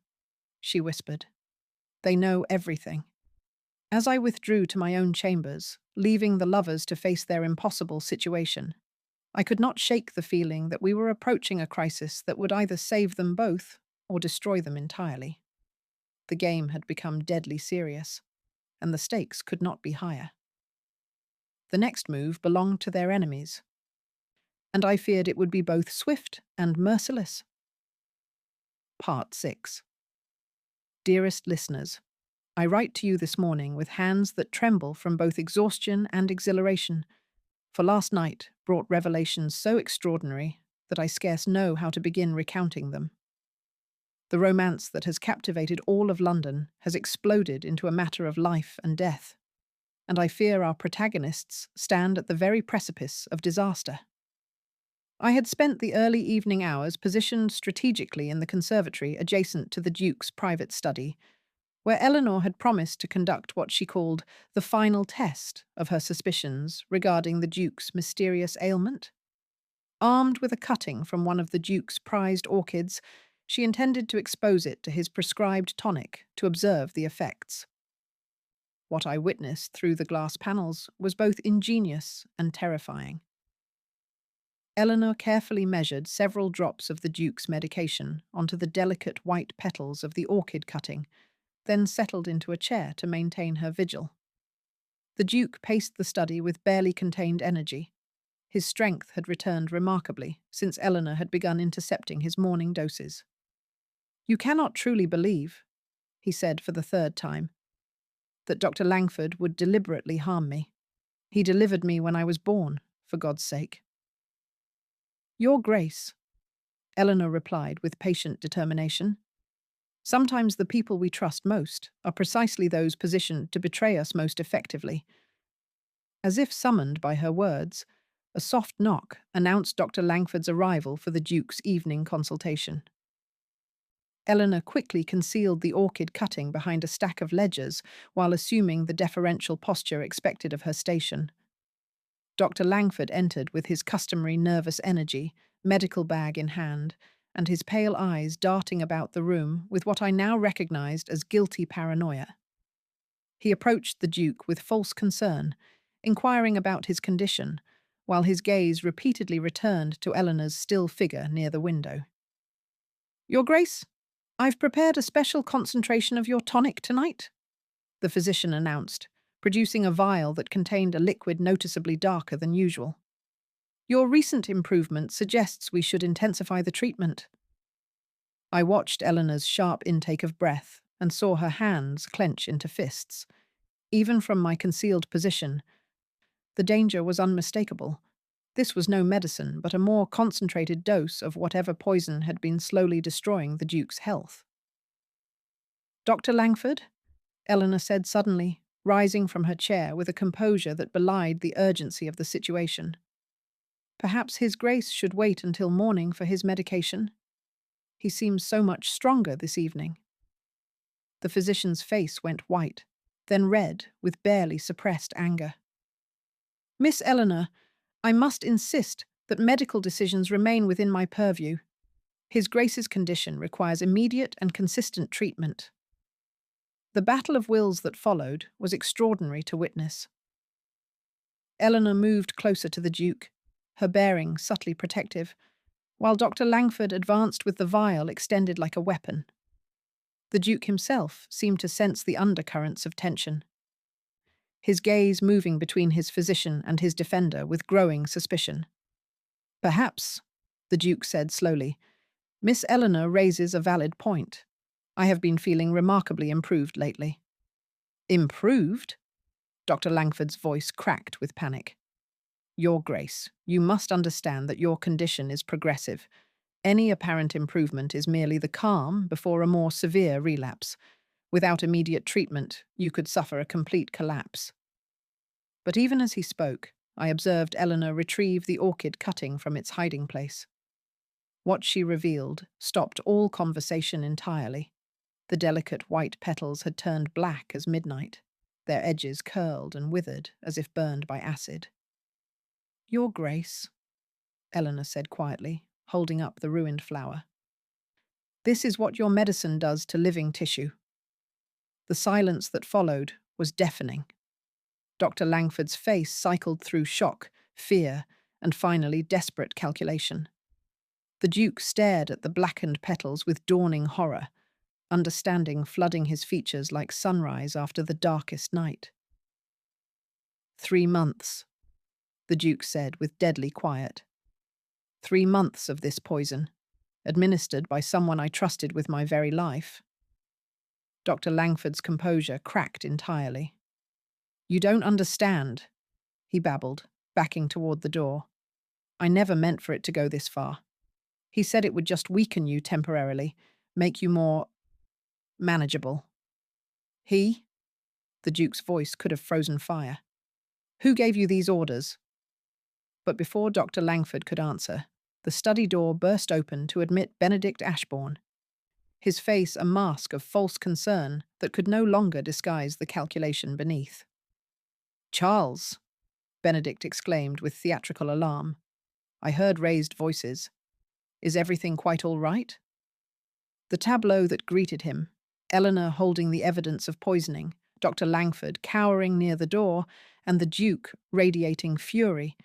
she whispered. They know everything. As I withdrew to my own chambers, leaving the lovers to face their impossible situation, I could not shake the feeling that we were approaching a crisis that would either save them both or destroy them entirely. The game had become deadly serious, and the stakes could not be higher. The next move belonged to their enemies, and I feared it would be both swift and merciless. Part 6. Dearest listeners, I write to you this morning with hands that tremble from both exhaustion and exhilaration, for last night brought revelations so extraordinary that I scarce know how to begin recounting them. The romance that has captivated all of London has exploded into a matter of life and death, and I fear our protagonists stand at the very precipice of disaster. I had spent the early evening hours positioned strategically in the conservatory adjacent to the Duke's private study, where Eleanor had promised to conduct what she called the final test of her suspicions regarding the Duke's mysterious ailment. Armed with a cutting from one of the Duke's prized orchids, she intended to expose it to his prescribed tonic to observe the effects. What I witnessed through the glass panels was both ingenious and terrifying. Eleanor carefully measured several drops of the Duke's medication onto the delicate white petals of the orchid cutting, then settled into a chair to maintain her vigil. The Duke paced the study with barely contained energy. His strength had returned remarkably since Eleanor had begun intercepting his morning doses. You cannot truly believe, he said for the third time, that Dr. Langford would deliberately harm me. He delivered me when I was born, for God's sake. Your Grace, Eleanor replied with patient determination. Sometimes the people we trust most are precisely those positioned to betray us most effectively. As if summoned by her words, a soft knock announced Dr. Langford's arrival for the Duke's evening consultation. Eleanor quickly concealed the orchid cutting behind a stack of ledgers while assuming the deferential posture expected of her station. Dr. Langford entered with his customary nervous energy, medical bag in hand, and his pale eyes darting about the room with what I now recognized as guilty paranoia. He approached the Duke with false concern, inquiring about his condition, while his gaze repeatedly returned to Eleanor's still figure near the window. Your Grace, I've prepared a special concentration of your tonic tonight, the physician announced, producing a vial that contained a liquid noticeably darker than usual. Your recent improvement suggests we should intensify the treatment. I watched Eleanor's sharp intake of breath and saw her hands clench into fists. Even from my concealed position, the danger was unmistakable. This was no medicine, but a more concentrated dose of whatever poison had been slowly destroying the Duke's health. Dr. Langford, Eleanor said suddenly, rising from her chair with a composure that belied the urgency of the situation. Perhaps His Grace should wait until morning for his medication. He seems so much stronger this evening. The physician's face went white, then red with barely suppressed anger. Miss Eleanor, I must insist that medical decisions remain within my purview. His Grace's condition requires immediate and consistent treatment. The battle of wills that followed was extraordinary to witness. Eleanor moved closer to the Duke, her bearing subtly protective, while Dr. Langford advanced with the vial extended like a weapon. The Duke himself seemed to sense the undercurrents of tension, his gaze moving between his physician and his defender with growing suspicion. Perhaps, the Duke said slowly, Miss Eleanor raises a valid point. I have been feeling remarkably improved lately." "Improved?" Dr. Langford's voice cracked with panic. "Your Grace, you must understand that your condition is progressive. Any apparent improvement is merely the calm before a more severe relapse. Without immediate treatment, you could suffer a complete collapse." But even as he spoke, I observed Eleanor retrieve the orchid cutting from its hiding place. What she revealed stopped all conversation entirely. The delicate white petals had turned black as midnight, their edges curled and withered as if burned by acid. "Your Grace," Eleanor said quietly, holding up the ruined flower. "This is what your medicine does to living tissue." The silence that followed was deafening. Dr. Langford's face cycled through shock, fear, and finally desperate calculation. The Duke stared at the blackened petals with dawning horror, understanding flooding his features like sunrise after the darkest night. 3 months, the Duke said with deadly quiet. 3 months of this poison, administered by someone I trusted with my very life. Dr. Langford's composure cracked entirely. "You don't understand," he babbled, backing toward the door. "I never meant for it to go this far. He said it would just weaken you temporarily, make you more manageable." "He?" The Duke's voice could have frozen fire. "Who gave you these orders?" But before Dr. Langford could answer, the study door burst open to admit Benedict Ashbourne, his face a mask of false concern that could no longer disguise the calculation beneath. "Charles!" Benedict exclaimed with theatrical alarm. I heard raised voices. "Is everything quite all right?" The tableau that greeted him, Eleanor holding the evidence of poisoning, Dr. Langford cowering near the door, and the Duke radiating fury,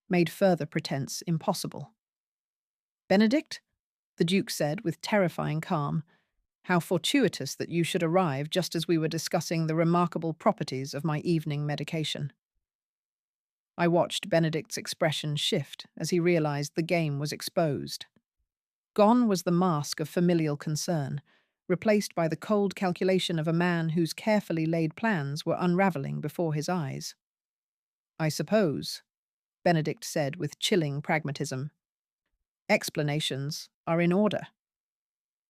made further pretense impossible. "Benedict?" the Duke said with terrifying calm. "How fortuitous that you should arrive just as we were discussing the remarkable properties of my evening medication." I watched Benedict's expression shift as he realized the game was exposed. Gone was the mask of familial concern, replaced by the cold calculation of a man whose carefully laid plans were unraveling before his eyes. "I suppose," Benedict said with chilling pragmatism, "explanations are in order."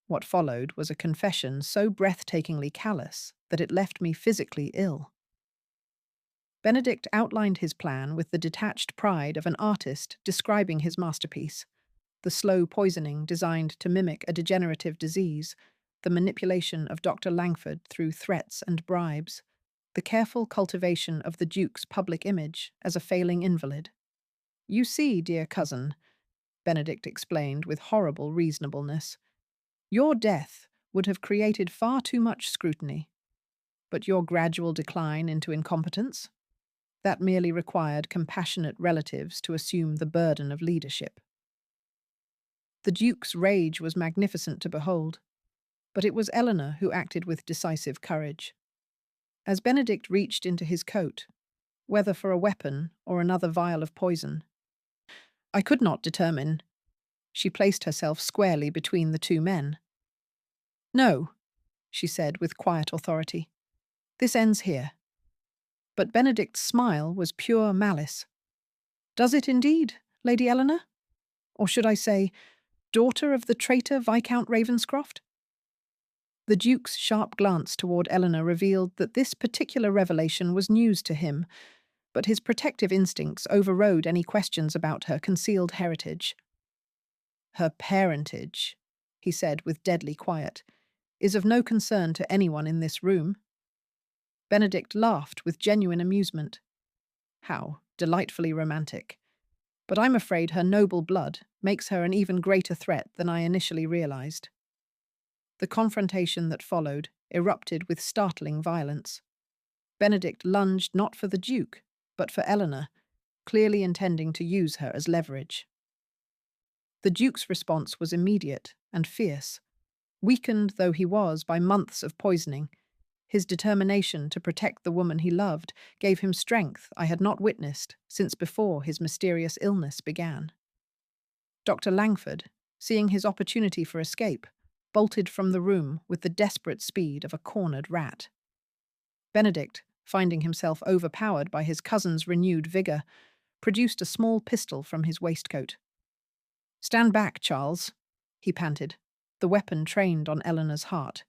What followed was a confession so breathtakingly callous that it left me physically ill. Benedict outlined his plan with the detached pride of an artist describing his masterpiece. The slow poisoning designed to mimic a degenerative disease, the manipulation of Dr. Langford through threats and bribes, the careful cultivation of the Duke's public image as a failing invalid. "You see, dear cousin," Benedict explained with horrible reasonableness, "your death would have created far too much scrutiny. But your gradual decline into incompetence? That merely required compassionate relatives to assume the burden of leadership." The Duke's rage was magnificent to behold, but it was Eleanor who acted with decisive courage. As Benedict reached into his coat, whether for a weapon or another vial of poison, I could not determine. She placed herself squarely between the two men. "No," she said with quiet authority. "This ends here." But Benedict's smile was pure malice. "Does it indeed, Lady Eleanor? Or should I say, daughter of the traitor Viscount Ravenscroft?" The Duke's sharp glance toward Eleanor revealed that this particular revelation was news to him, but his protective instincts overrode any questions about her concealed heritage. "Her parentage," he said with deadly quiet, "is of no concern to anyone in this room." Benedict laughed with genuine amusement. "How delightfully romantic. But I'm afraid her noble blood makes her an even greater threat than I initially realized." The confrontation that followed erupted with startling violence. Benedict lunged not for the Duke, but for Eleanor, clearly intending to use her as leverage. The Duke's response was immediate and fierce. Weakened though he was by months of poisoning, his determination to protect the woman he loved gave him strength I had not witnessed since before his mysterious illness began. Dr. Langford, seeing his opportunity for escape, bolted from the room with the desperate speed of a cornered rat. Benedict, finding himself overpowered by his cousin's renewed vigor, produced a small pistol from his waistcoat. "Stand back, Charles," he panted, the weapon trained on Eleanor's heart.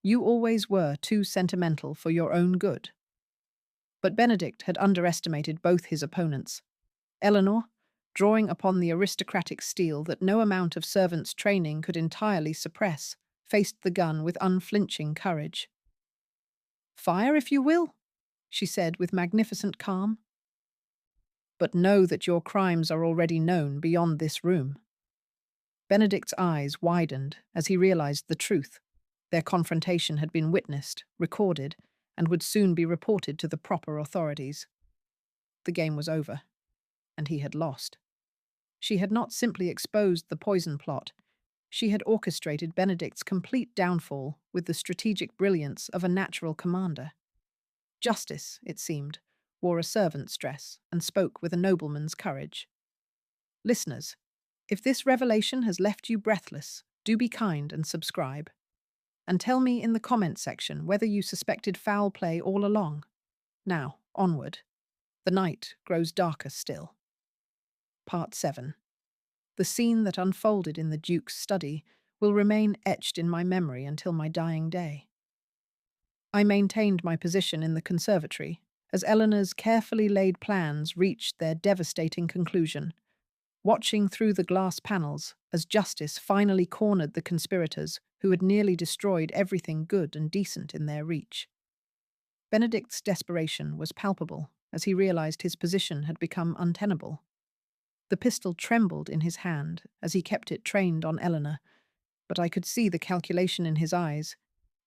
"You always were too sentimental for your own good." But Benedict had underestimated both his opponents. Eleanor, drawing upon the aristocratic steel that no amount of servant's training could entirely suppress, faced the gun with unflinching courage. "Fire if you will," she said with magnificent calm. "But know that your crimes are already known beyond this room." Benedict's eyes widened as he realized the truth. Their confrontation had been witnessed, recorded, and would soon be reported to the proper authorities. The game was over, and he had lost. She had not simply exposed the poison plot. She had orchestrated Benedict's complete downfall with the strategic brilliance of a natural commander. Justice, it seemed, wore a servant's dress and spoke with a nobleman's courage. Listeners, if this revelation has left you breathless, do be kind and subscribe. And tell me in the comment section whether you suspected foul play all along. Now, onward. The night grows darker still. Part 7. The scene that unfolded in the Duke's study will remain etched in my memory until my dying day. I maintained my position in the conservatory as Eleanor's carefully laid plans reached their devastating conclusion, watching through the glass panels as justice finally cornered the conspirators who had nearly destroyed everything good and decent in their reach. Benedict's desperation was palpable as he realized his position had become untenable. The pistol trembled in his hand as he kept it trained on Eleanor, but I could see the calculation in his eyes.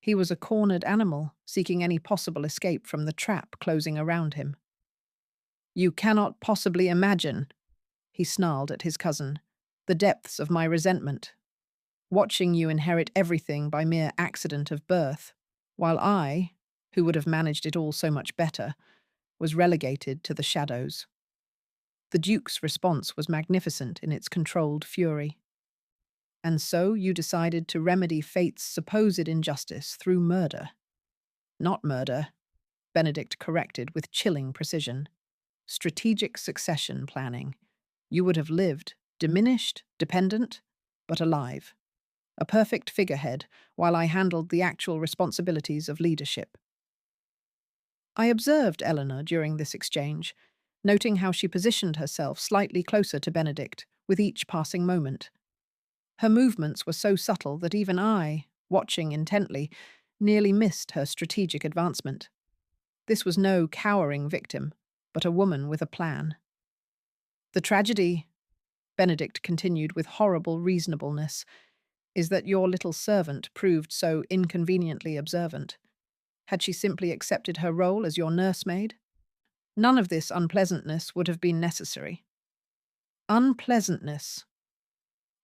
He was a cornered animal, seeking any possible escape from the trap closing around him. "You cannot possibly imagine," he snarled at his cousin, "the depths of my resentment. Watching you inherit everything by mere accident of birth, while I, who would have managed it all so much better, was relegated to the shadows." The Duke's response was magnificent in its controlled fury. "And so you decided to remedy fate's supposed injustice through murder." "Not murder," Benedict corrected with chilling precision. "Strategic succession planning. You would have lived, diminished, dependent, but alive. A perfect figurehead, while I handled the actual responsibilities of leadership." I observed Eleanor during this exchange, noting how she positioned herself slightly closer to Benedict with each passing moment. Her movements were so subtle that even I, watching intently, nearly missed her strategic advancement. This was no cowering victim, but a woman with a plan. "The tragedy," Benedict continued with horrible reasonableness, "is that your little servant proved so inconveniently observant. Had she simply accepted her role as your nursemaid, none of this unpleasantness would have been necessary." Unpleasantness.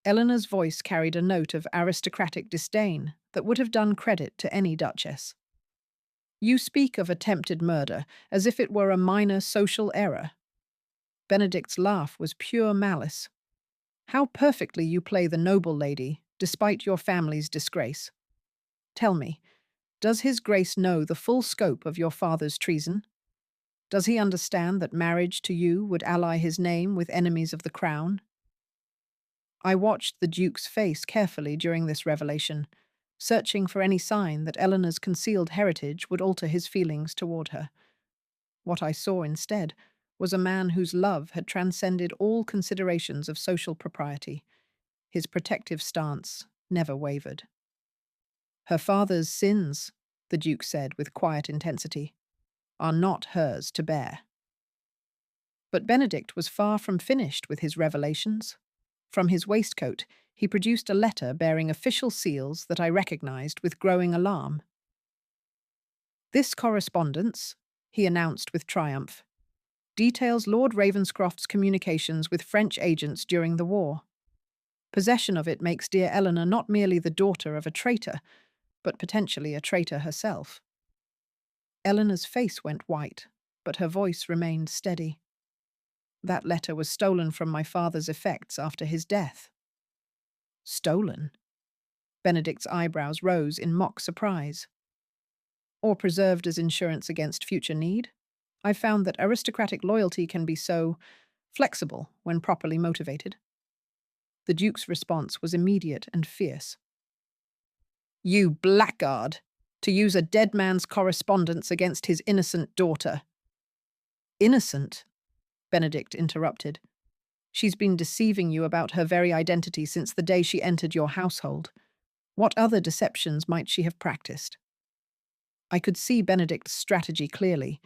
Eleanor's voice carried a note of aristocratic disdain that would have done credit to any duchess. "You speak of attempted murder as if it were a minor social error." Benedict's laugh was pure malice. "How perfectly you play the noble lady, despite your family's disgrace. Tell me, does His Grace know the full scope of your father's treason? Does he understand that marriage to you would ally his name with enemies of the crown?" I watched the Duke's face carefully during this revelation, searching for any sign that Eleanor's concealed heritage would alter his feelings toward her. What I saw instead was a man whose love had transcended all considerations of social propriety. His protective stance never wavered. "Her father's sins," the Duke said with quiet intensity, "are not hers to bear." But Benedict was far from finished with his revelations. From his waistcoat, he produced a letter bearing official seals that I recognized with growing alarm. "This correspondence," he announced with triumph, "details Lord Ravenscroft's communications with French agents during the war. Possession of it makes dear Eleanor not merely the daughter of a traitor, but potentially a traitor herself." Eleanor's face went white, but her voice remained steady. "That letter was stolen from my father's effects after his death." "Stolen?" Benedict's eyebrows rose in mock surprise. Or preserved as insurance against future need? I've found that aristocratic loyalty can be so flexible when properly motivated. The Duke's response was immediate and fierce. You blackguard! To use a dead man's correspondence against his innocent daughter. Innocent? Benedict interrupted. She's been deceiving you about her very identity since the day she entered your household. What other deceptions might she have practiced? I could see Benedict's strategy clearly,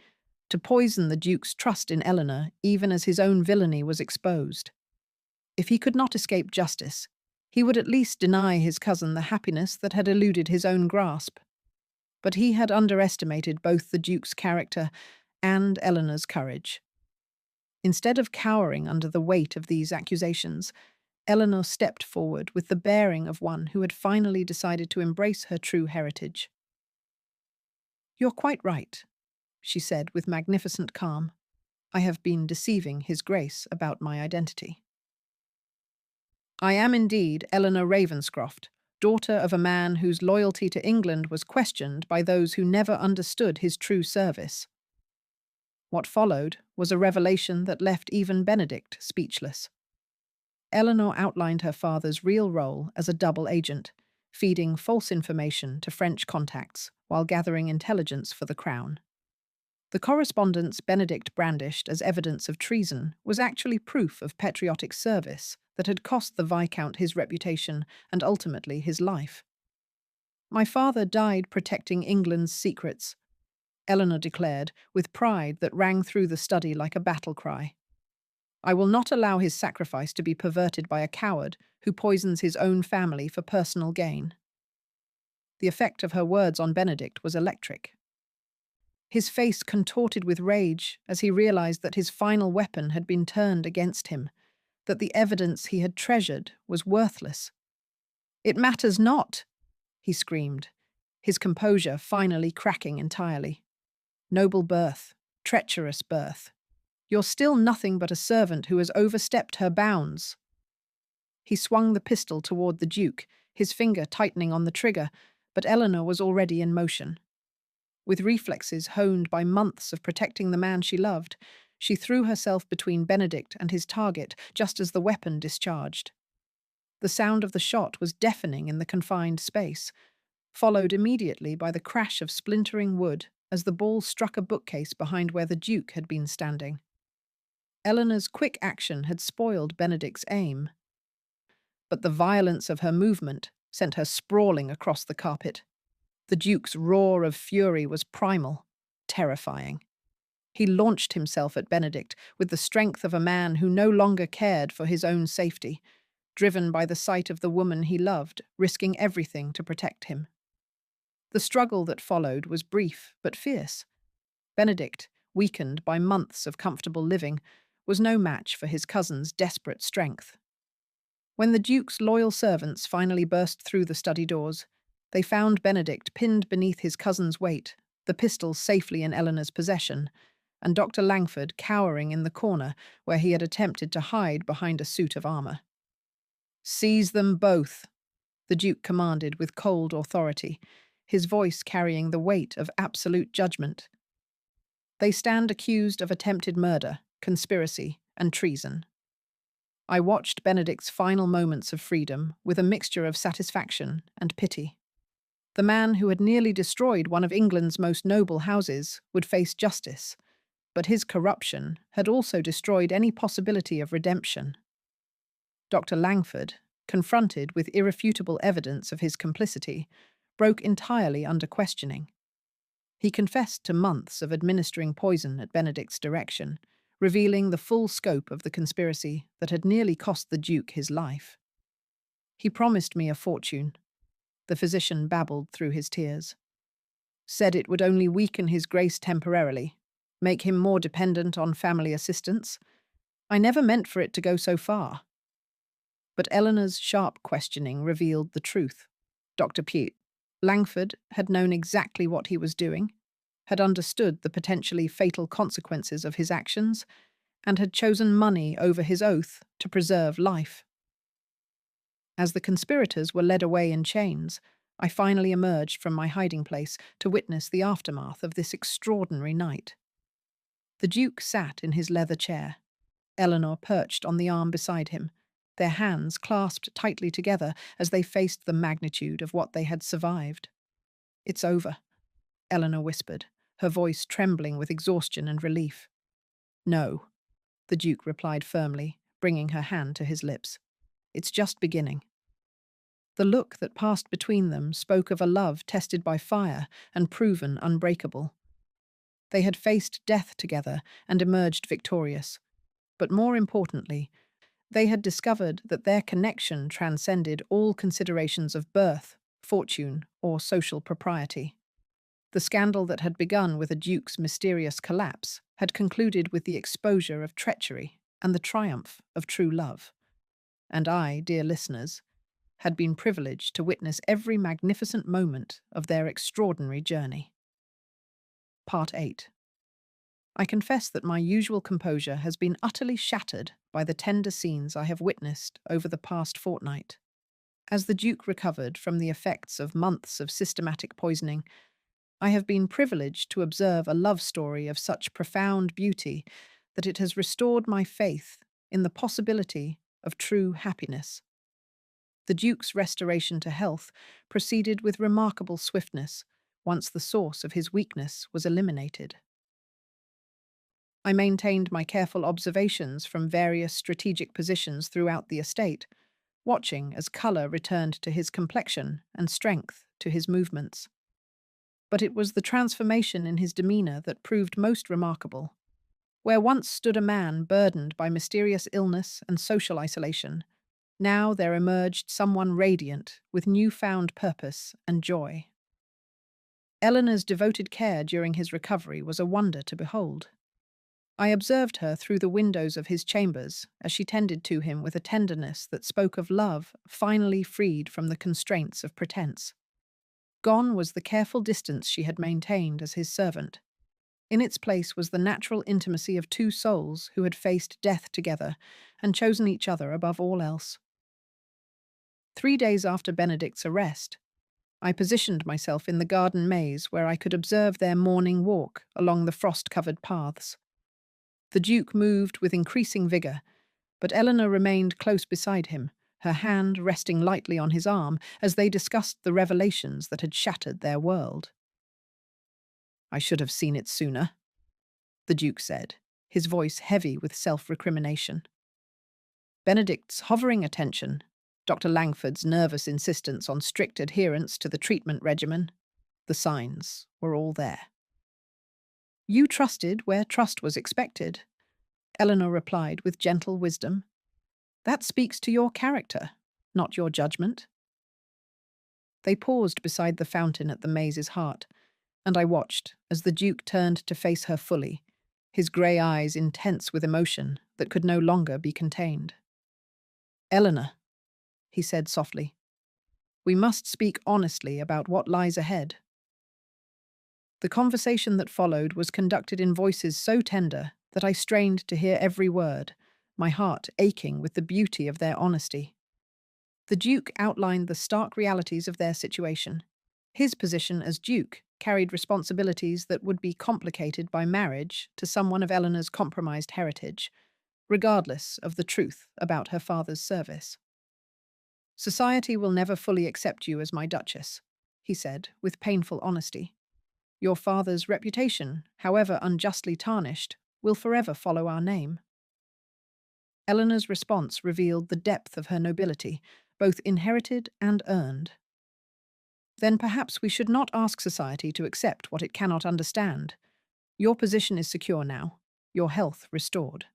to poison the Duke's trust in Eleanor even as his own villainy was exposed. If he could not escape justice, he would at least deny his cousin the happiness that had eluded his own grasp. But he had underestimated both the Duke's character and Eleanor's courage. Instead of cowering under the weight of these accusations, Eleanor stepped forward with the bearing of one who had finally decided to embrace her true heritage. You're quite right, she said with magnificent calm. I have been deceiving His Grace about my identity. I am indeed Eleanor Ravenscroft, daughter of a man whose loyalty to England was questioned by those who never understood his true service. What followed was a revelation that left even Benedict speechless. Eleanor outlined her father's real role as a double agent, feeding false information to French contacts while gathering intelligence for the crown. The correspondence Benedict brandished as evidence of treason was actually proof of patriotic service that had cost the Viscount his reputation and ultimately his life. My father died protecting England's secrets, Eleanor declared, with pride that rang through the study like a battle cry. I will not allow his sacrifice to be perverted by a coward who poisons his own family for personal gain. The effect of her words on Benedict was electric. His face contorted with rage as he realized that his final weapon had been turned against him, that the evidence he had treasured was worthless. It matters not, he screamed, his composure finally cracking entirely. Noble birth, treacherous birth. You're still nothing but a servant who has overstepped her bounds. He swung the pistol toward the Duke, his finger tightening on the trigger, but Eleanor was already in motion. With reflexes honed by months of protecting the man she loved, she threw herself between Benedict and his target just as the weapon discharged. The sound of the shot was deafening in the confined space, followed immediately by the crash of splintering wood as the ball struck a bookcase behind where the Duke had been standing. Eleanor's quick action had spoiled Benedict's aim, but the violence of her movement sent her sprawling across the carpet. The Duke's roar of fury was primal, terrifying. He launched himself at Benedict with the strength of a man who no longer cared for his own safety, driven by the sight of the woman he loved, risking everything to protect him. The struggle that followed was brief but fierce. Benedict, weakened by months of comfortable living, was no match for his cousin's desperate strength. When the Duke's loyal servants finally burst through the study doors, they found Benedict pinned beneath his cousin's weight, the pistol safely in Eleanor's possession, and Dr. Langford cowering in the corner where he had attempted to hide behind a suit of armor. "Seize them both," the Duke commanded with cold authority, his voice carrying the weight of absolute judgment. "They stand accused of attempted murder, conspiracy, and treason." I watched Benedict's final moments of freedom with a mixture of satisfaction and pity. The man who had nearly destroyed one of England's most noble houses would face justice, but his corruption had also destroyed any possibility of redemption. Dr. Langford, confronted with irrefutable evidence of his complicity, broke entirely under questioning. He confessed to months of administering poison at Benedict's direction, revealing the full scope of the conspiracy that had nearly cost the Duke his life. "He promised me a fortune," the physician babbled through his tears. "Said it would only weaken his grace temporarily, make him more dependent on family assistance. I never meant for it to go so far." But Eleanor's sharp questioning revealed the truth. Dr. Langford had known exactly what he was doing, had understood the potentially fatal consequences of his actions, and had chosen money over his oath to preserve life. As the conspirators were led away in chains, I finally emerged from my hiding place to witness the aftermath of this extraordinary night. The Duke sat in his leather chair, Eleanor perched on the arm beside him, their hands clasped tightly together as they faced the magnitude of what they had survived. "It's over," Eleanor whispered, her voice trembling with exhaustion and relief. "No," the Duke replied firmly, bringing her hand to his lips. "It's just beginning." The look that passed between them spoke of a love tested by fire and proven unbreakable. They had faced death together and emerged victorious. But more importantly, they had discovered that their connection transcended all considerations of birth, fortune, or social propriety. The scandal that had begun with a duke's mysterious collapse had concluded with the exposure of treachery and the triumph of true love. And I, dear listeners, had been privileged to witness every magnificent moment of their extraordinary journey. Part 8. I confess that my usual composure has been utterly shattered by the tender scenes I have witnessed over the past fortnight. As the Duke recovered from the effects of months of systematic poisoning, I have been privileged to observe a love story of such profound beauty that it has restored my faith in the possibility of true happiness. The Duke's restoration to health proceeded with remarkable swiftness once the source of his weakness was eliminated. I maintained my careful observations from various strategic positions throughout the estate, watching as colour returned to his complexion and strength to his movements. But it was the transformation in his demeanour that proved most remarkable. Where once stood a man burdened by mysterious illness and social isolation, now there emerged someone radiant with newfound purpose and joy. Eleanor's devoted care during his recovery was a wonder to behold. I observed her through the windows of his chambers as she tended to him with a tenderness that spoke of love finally freed from the constraints of pretense. Gone was the careful distance she had maintained as his servant. In its place was the natural intimacy of two souls who had faced death together and chosen each other above all else. 3 days after Benedict's arrest, I positioned myself in the garden maze where I could observe their morning walk along the frost-covered paths. The Duke moved with increasing vigour, but Eleanor remained close beside him, her hand resting lightly on his arm as they discussed the revelations that had shattered their world. "I should have seen it sooner," the Duke said, his voice heavy with self-recrimination. Benedict's hovering attention, Dr. Langford's nervous insistence on strict adherence to the treatment regimen, the signs were all there. "You trusted where trust was expected," Eleanor replied with gentle wisdom. "That speaks to your character, not your judgment." They paused beside the fountain at the maze's heart, and I watched as the Duke turned to face her fully, his grey eyes intense with emotion that could no longer be contained. "Eleanor," he said softly, "we must speak honestly about what lies ahead." The conversation that followed was conducted in voices so tender that I strained to hear every word, my heart aching with the beauty of their honesty. The Duke outlined the stark realities of their situation. His position as Duke carried responsibilities that would be complicated by marriage to someone of Eleanor's compromised heritage, regardless of the truth about her father's service. "Society will never fully accept you as my Duchess," he said, with painful honesty. "Your father's reputation, however unjustly tarnished, will forever follow our name." Eleanor's response revealed the depth of her nobility, both inherited and earned. "Then perhaps we should not ask society to accept what it cannot understand. Your position is secure now, your health restored."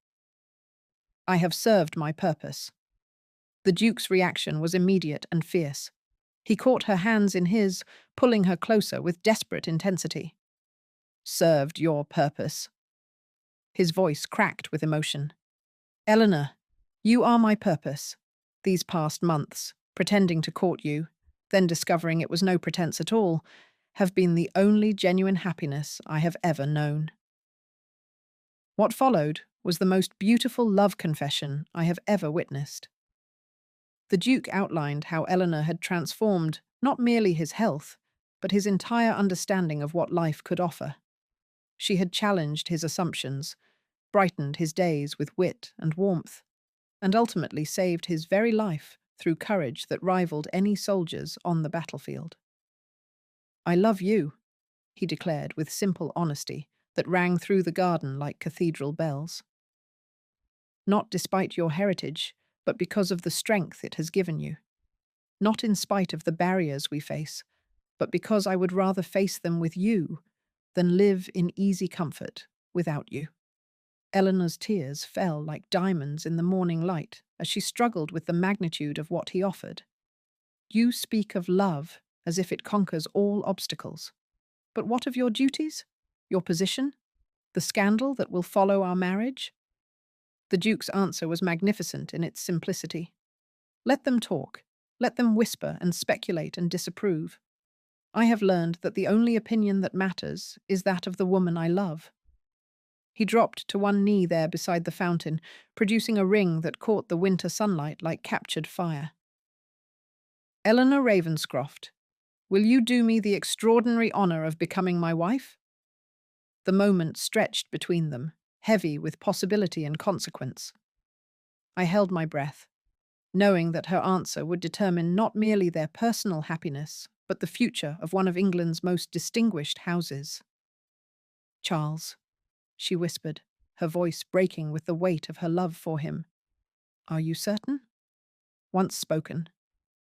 "I have served my purpose." The Duke's reaction was immediate and fierce. He caught her hands in his, pulling her closer with desperate intensity. "Served your purpose." His voice cracked with emotion. "Eleanor, you are my purpose. These past months, pretending to court you, then discovering it was no pretense at all, have been the only genuine happiness I have ever known." What followed was the most beautiful love confession I have ever witnessed. The Duke outlined how Eleanor had transformed not merely his health, but his entire understanding of what life could offer. She had challenged his assumptions, brightened his days with wit and warmth, and ultimately saved his very life through courage that rivaled any soldier's on the battlefield. "I love you," he declared with simple honesty that rang through the garden like cathedral bells. "Not despite your heritage, but because of the strength it has given you. Not in spite of the barriers we face, but because I would rather face them with you than live in easy comfort without you." Eleanor's tears fell like diamonds in the morning light as she struggled with the magnitude of what he offered. "You speak of love as if it conquers all obstacles. But what of your duties? Your position? The scandal that will follow our marriage?" The Duke's answer was magnificent in its simplicity. "Let them talk. Let them whisper and speculate and disapprove. I have learned that the only opinion that matters is that of the woman I love." He dropped to one knee there beside the fountain, producing a ring that caught the winter sunlight like captured fire. "Eleanor Ravenscroft, will you do me the extraordinary honor of becoming my wife?" The moment stretched between them, heavy with possibility and consequence. I held my breath, knowing that her answer would determine not merely their personal happiness, but the future of one of England's most distinguished houses. "Charles," she whispered, her voice breaking with the weight of her love for him. "Are you certain?" "Once spoken,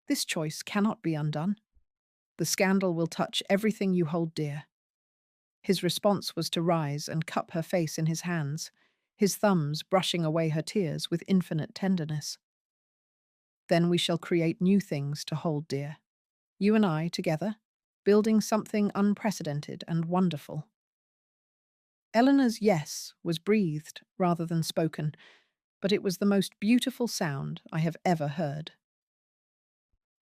this choice cannot be undone. The scandal will touch everything you hold dear." His response was to rise and cup her face in his hands, his thumbs brushing away her tears with infinite tenderness. "Then we shall create new things to hold dear. You and I together, building something unprecedented and wonderful." Eleanor's yes was breathed rather than spoken, but it was the most beautiful sound I have ever heard.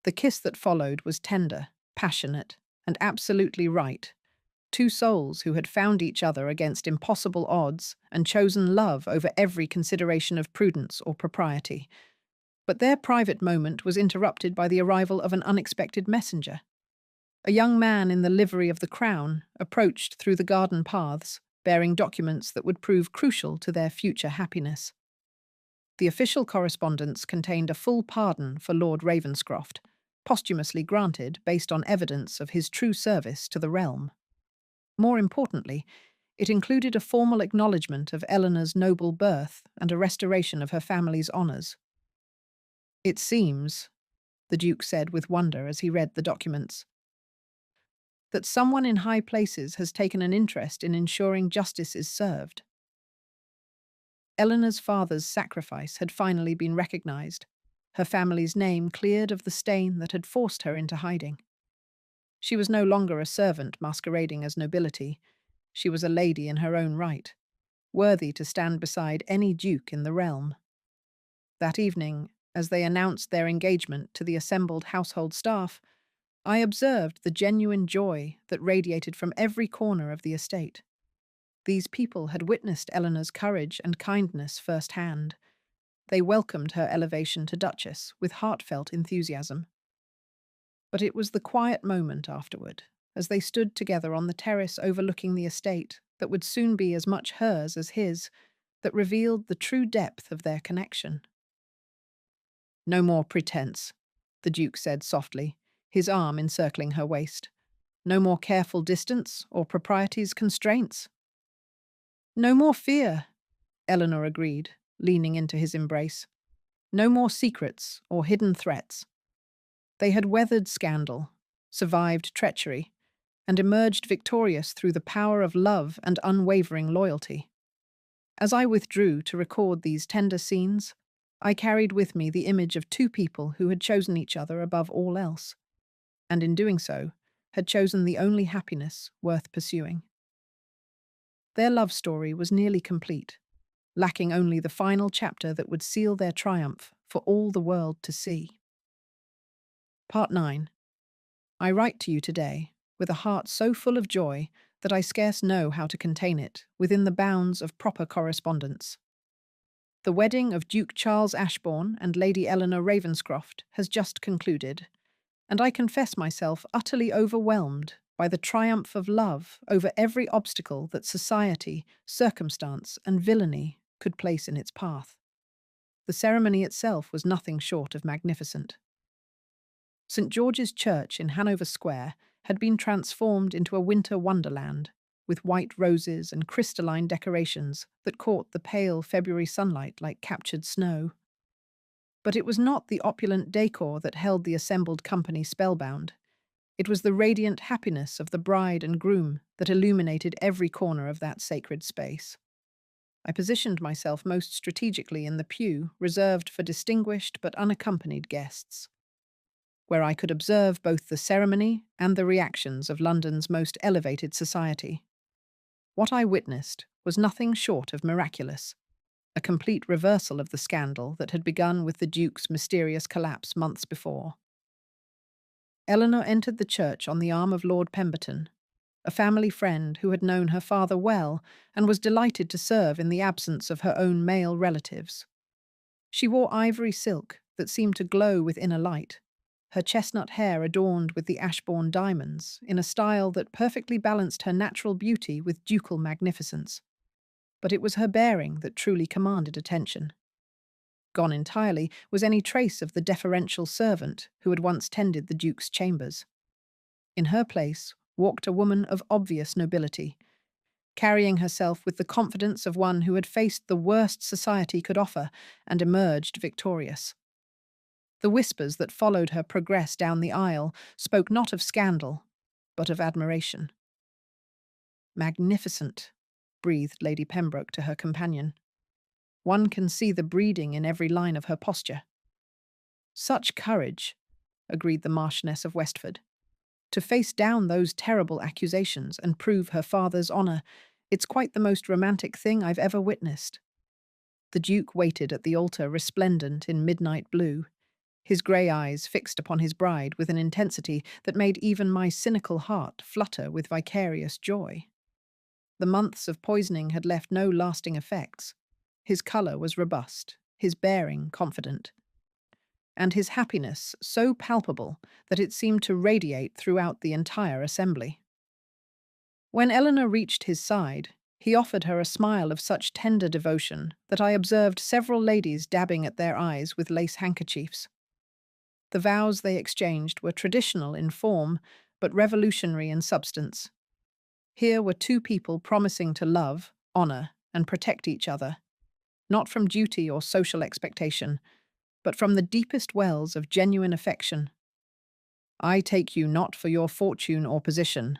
The kiss that followed was tender, passionate, and absolutely right. Two souls who had found each other against impossible odds and chosen love over every consideration of prudence or propriety. But their private moment was interrupted by the arrival of an unexpected messenger. A young man in the livery of the Crown approached through the garden paths, bearing documents that would prove crucial to their future happiness. The official correspondence contained a full pardon for Lord Ravenscroft, posthumously granted based on evidence of his true service to the realm. More importantly, it included a formal acknowledgement of Eleanor's noble birth and a restoration of her family's honours. "It seems," the Duke said with wonder as he read the documents, "that someone in high places has taken an interest in ensuring justice is served." Eleanor's father's sacrifice had finally been recognised, her family's name cleared of the stain that had forced her into hiding. She was no longer a servant masquerading as nobility. She was a lady in her own right, worthy to stand beside any duke in the realm. That evening, as they announced their engagement to the assembled household staff, I observed the genuine joy that radiated from every corner of the estate. These people had witnessed Eleanor's courage and kindness firsthand. They welcomed her elevation to Duchess with heartfelt enthusiasm. But it was the quiet moment afterward, as they stood together on the terrace overlooking the estate that would soon be as much hers as his, that revealed the true depth of their connection. "No more pretense," the Duke said softly, his arm encircling her waist. "No more careful distance or propriety's constraints." "No more fear," Eleanor agreed, leaning into his embrace. "No more secrets or hidden threats." They had weathered scandal, survived treachery, and emerged victorious through the power of love and unwavering loyalty. As I withdrew to record these tender scenes, I carried with me the image of two people who had chosen each other above all else, and in doing so, had chosen the only happiness worth pursuing. Their love story was nearly complete, lacking only the final chapter that would seal their triumph for all the world to see. Part 9. I write to you today with a heart so full of joy that I scarce know how to contain it within the bounds of proper correspondence. The wedding of Duke Charles Ashbourne and Lady Eleanor Ravenscroft has just concluded, and I confess myself utterly overwhelmed by the triumph of love over every obstacle that society, circumstance, and villainy could place in its path. The ceremony itself was nothing short of magnificent. St. George's Church in Hanover Square had been transformed into a winter wonderland, with white roses and crystalline decorations that caught the pale February sunlight like captured snow. But it was not the opulent decor that held the assembled company spellbound. It was the radiant happiness of the bride and groom that illuminated every corner of that sacred space. I positioned myself most strategically in the pew reserved for distinguished but unaccompanied guests, where I could observe both the ceremony and the reactions of London's most elevated society. What I witnessed was nothing short of miraculous, a complete reversal of the scandal that had begun with the Duke's mysterious collapse months before. Eleanor entered the church on the arm of Lord Pemberton, a family friend who had known her father well and was delighted to serve in the absence of her own male relatives. She wore ivory silk that seemed to glow with inner light, her chestnut hair adorned with the Ashbourne diamonds in a style that perfectly balanced her natural beauty with ducal magnificence. But it was her bearing that truly commanded attention. Gone entirely was any trace of the deferential servant who had once tended the Duke's chambers. In her place walked a woman of obvious nobility, carrying herself with the confidence of one who had faced the worst society could offer and emerged victorious. The whispers that followed her progress down the aisle spoke not of scandal, but of admiration. "Magnificent," breathed Lady Pembroke to her companion. "One can see the breeding in every line of her posture." "Such courage," agreed the Marchioness of Westford. "To face down those terrible accusations and prove her father's honour, it's quite the most romantic thing I've ever witnessed." The Duke waited at the altar resplendent in midnight blue, his grey eyes fixed upon his bride with an intensity that made even my cynical heart flutter with vicarious joy. The months of poisoning had left no lasting effects. His colour was robust, his bearing confident, and his happiness so palpable that it seemed to radiate throughout the entire assembly. When Eleanor reached his side, he offered her a smile of such tender devotion that I observed several ladies dabbing at their eyes with lace handkerchiefs. The vows they exchanged were traditional in form, but revolutionary in substance. Here were two people promising to love, honour, and protect each other, not from duty or social expectation, but from the deepest wells of genuine affection. "I take you not for your fortune or position,"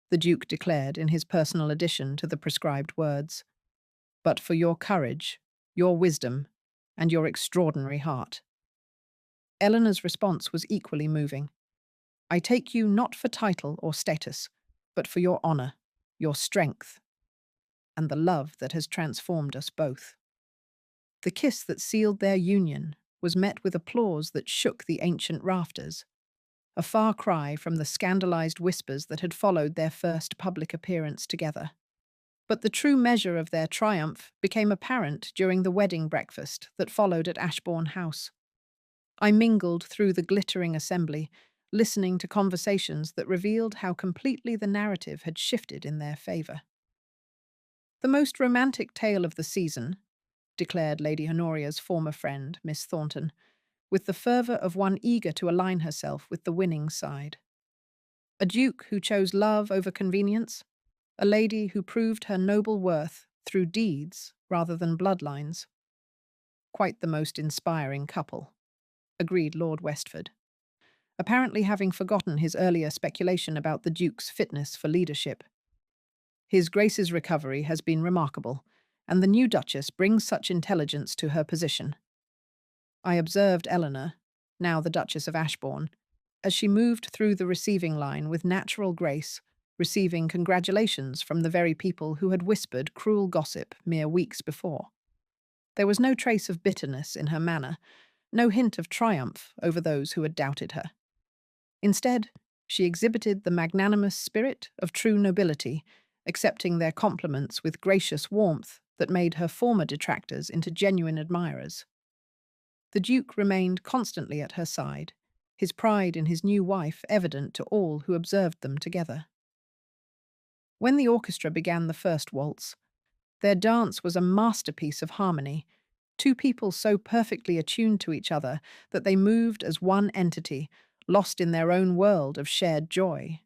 the Duke declared in his personal addition to the prescribed words, "but for your courage, your wisdom, and your extraordinary heart." Eleanor's response was equally moving. "I take you not for title or status, but for your honour, your strength, and the love that has transformed us both." The kiss that sealed their union was met with applause that shook the ancient rafters, a far cry from the scandalized whispers that had followed their first public appearance together. But the true measure of their triumph became apparent during the wedding breakfast that followed at Ashbourne House. I mingled through the glittering assembly, listening to conversations that revealed how completely the narrative had shifted in their favour. "The most romantic tale of the season," declared Lady Honoria's former friend, Miss Thornton, with the fervour of one eager to align herself with the winning side. "A duke who chose love over convenience, a lady who proved her noble worth through deeds rather than bloodlines. Quite the most inspiring couple," agreed Lord Westford, apparently having forgotten his earlier speculation about the Duke's fitness for leadership. "His Grace's recovery has been remarkable, and the new Duchess brings such intelligence to her position." I observed Eleanor, now the Duchess of Ashbourne, as she moved through the receiving line with natural grace, receiving congratulations from the very people who had whispered cruel gossip mere weeks before. There was no trace of bitterness in her manner, no hint of triumph over those who had doubted her. Instead, she exhibited the magnanimous spirit of true nobility, accepting their compliments with gracious warmth that made her former detractors into genuine admirers. The Duke remained constantly at her side, his pride in his new wife evident to all who observed them together. When the orchestra began the first waltz, their dance was a masterpiece of harmony, two people so perfectly attuned to each other that they moved as one entity, lost in their own world of shared joy.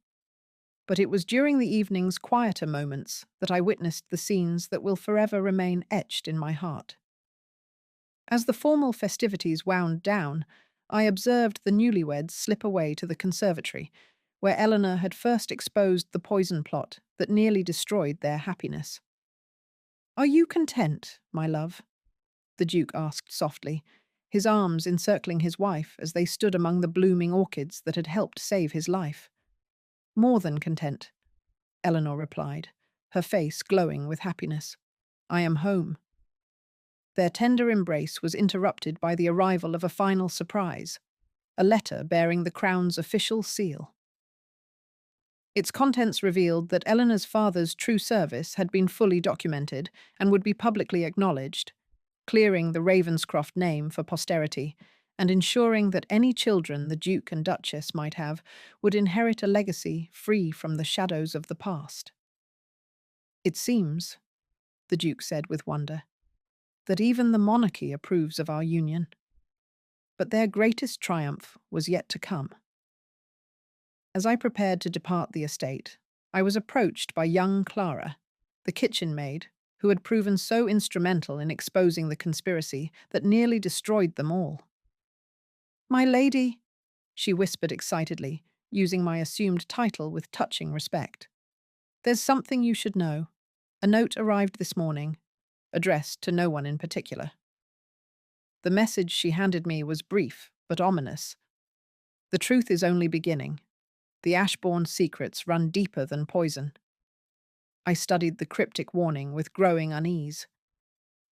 But it was during the evening's quieter moments that I witnessed the scenes that will forever remain etched in my heart. As the formal festivities wound down, I observed the newlyweds slip away to the conservatory, where Eleanor had first exposed the poison plot that nearly destroyed their happiness. "Are you content, my love?" the Duke asked softly, his arms encircling his wife as they stood among the blooming orchids that had helped save his life. "More than content," Eleanor replied, her face glowing with happiness. "I am home." Their tender embrace was interrupted by the arrival of a final surprise, a letter bearing the Crown's official seal. Its contents revealed that Eleanor's father's true service had been fully documented and would be publicly acknowledged, clearing the Ravenscroft name for posterity and ensuring that any children the Duke and Duchess might have would inherit a legacy free from the shadows of the past. "It seems," the Duke said with wonder, "that even the monarchy approves of our union." But their greatest triumph was yet to come. As I prepared to depart the estate, I was approached by young Clara, the kitchen maid, who had proven so instrumental in exposing the conspiracy that nearly destroyed them all. "My lady," she whispered excitedly, using my assumed title with touching respect. "There's something you should know. A note arrived this morning, addressed to no one in particular." The message she handed me was brief but ominous. "The truth is only beginning. The Ashbourne secrets run deeper than poison." I studied the cryptic warning with growing unease.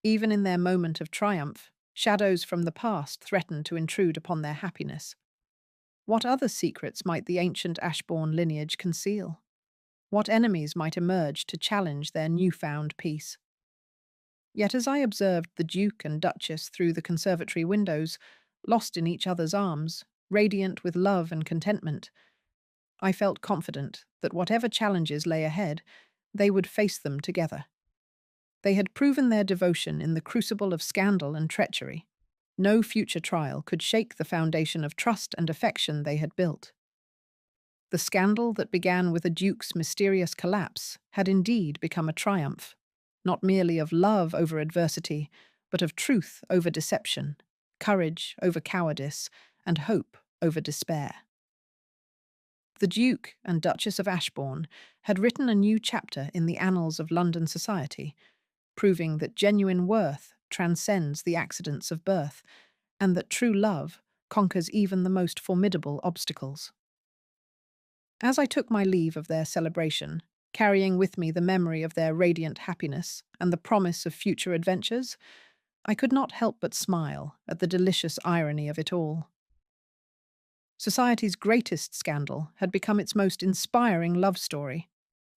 Even in their moment of triumph, shadows from the past threatened to intrude upon their happiness. What other secrets might the ancient Ashbourne lineage conceal? What enemies might emerge to challenge their newfound peace? Yet as I observed the Duke and Duchess through the conservatory windows, lost in each other's arms, radiant with love and contentment, I felt confident that whatever challenges lay ahead, they would face them together. They had proven their devotion in the crucible of scandal and treachery. No future trial could shake the foundation of trust and affection they had built. The scandal that began with a duke's mysterious collapse had indeed become a triumph, not merely of love over adversity, but of truth over deception, courage over cowardice, and hope over despair. The Duke and Duchess of Ashbourne had written a new chapter in the annals of London society, proving that genuine worth transcends the accidents of birth, and that true love conquers even the most formidable obstacles. As I took my leave of their celebration, carrying with me the memory of their radiant happiness and the promise of future adventures, I could not help but smile at the delicious irony of it all. Society's greatest scandal had become its most inspiring love story,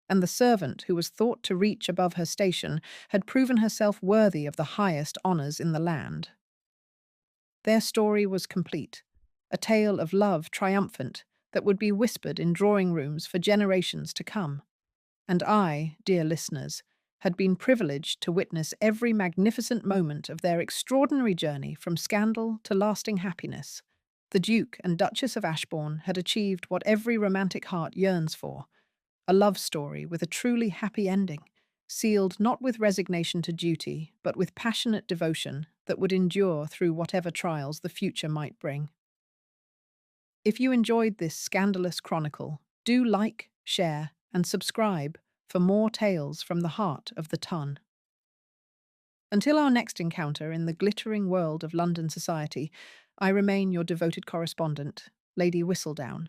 and the servant who was thought to reach above her station had proven herself worthy of the highest honours in the land. Their story was complete, a tale of love triumphant that would be whispered in drawing rooms for generations to come. And I, dear listeners, had been privileged to witness every magnificent moment of their extraordinary journey from scandal to lasting happiness. The Duke and Duchess of Ashbourne had achieved what every romantic heart yearns for, a love story with a truly happy ending, sealed not with resignation to duty, but with passionate devotion that would endure through whatever trials the future might bring. If you enjoyed this scandalous chronicle, do like, share, and subscribe for more tales from the heart of the ton. Until our next encounter in the glittering world of London society, I remain your devoted correspondent, Lady Whistledown.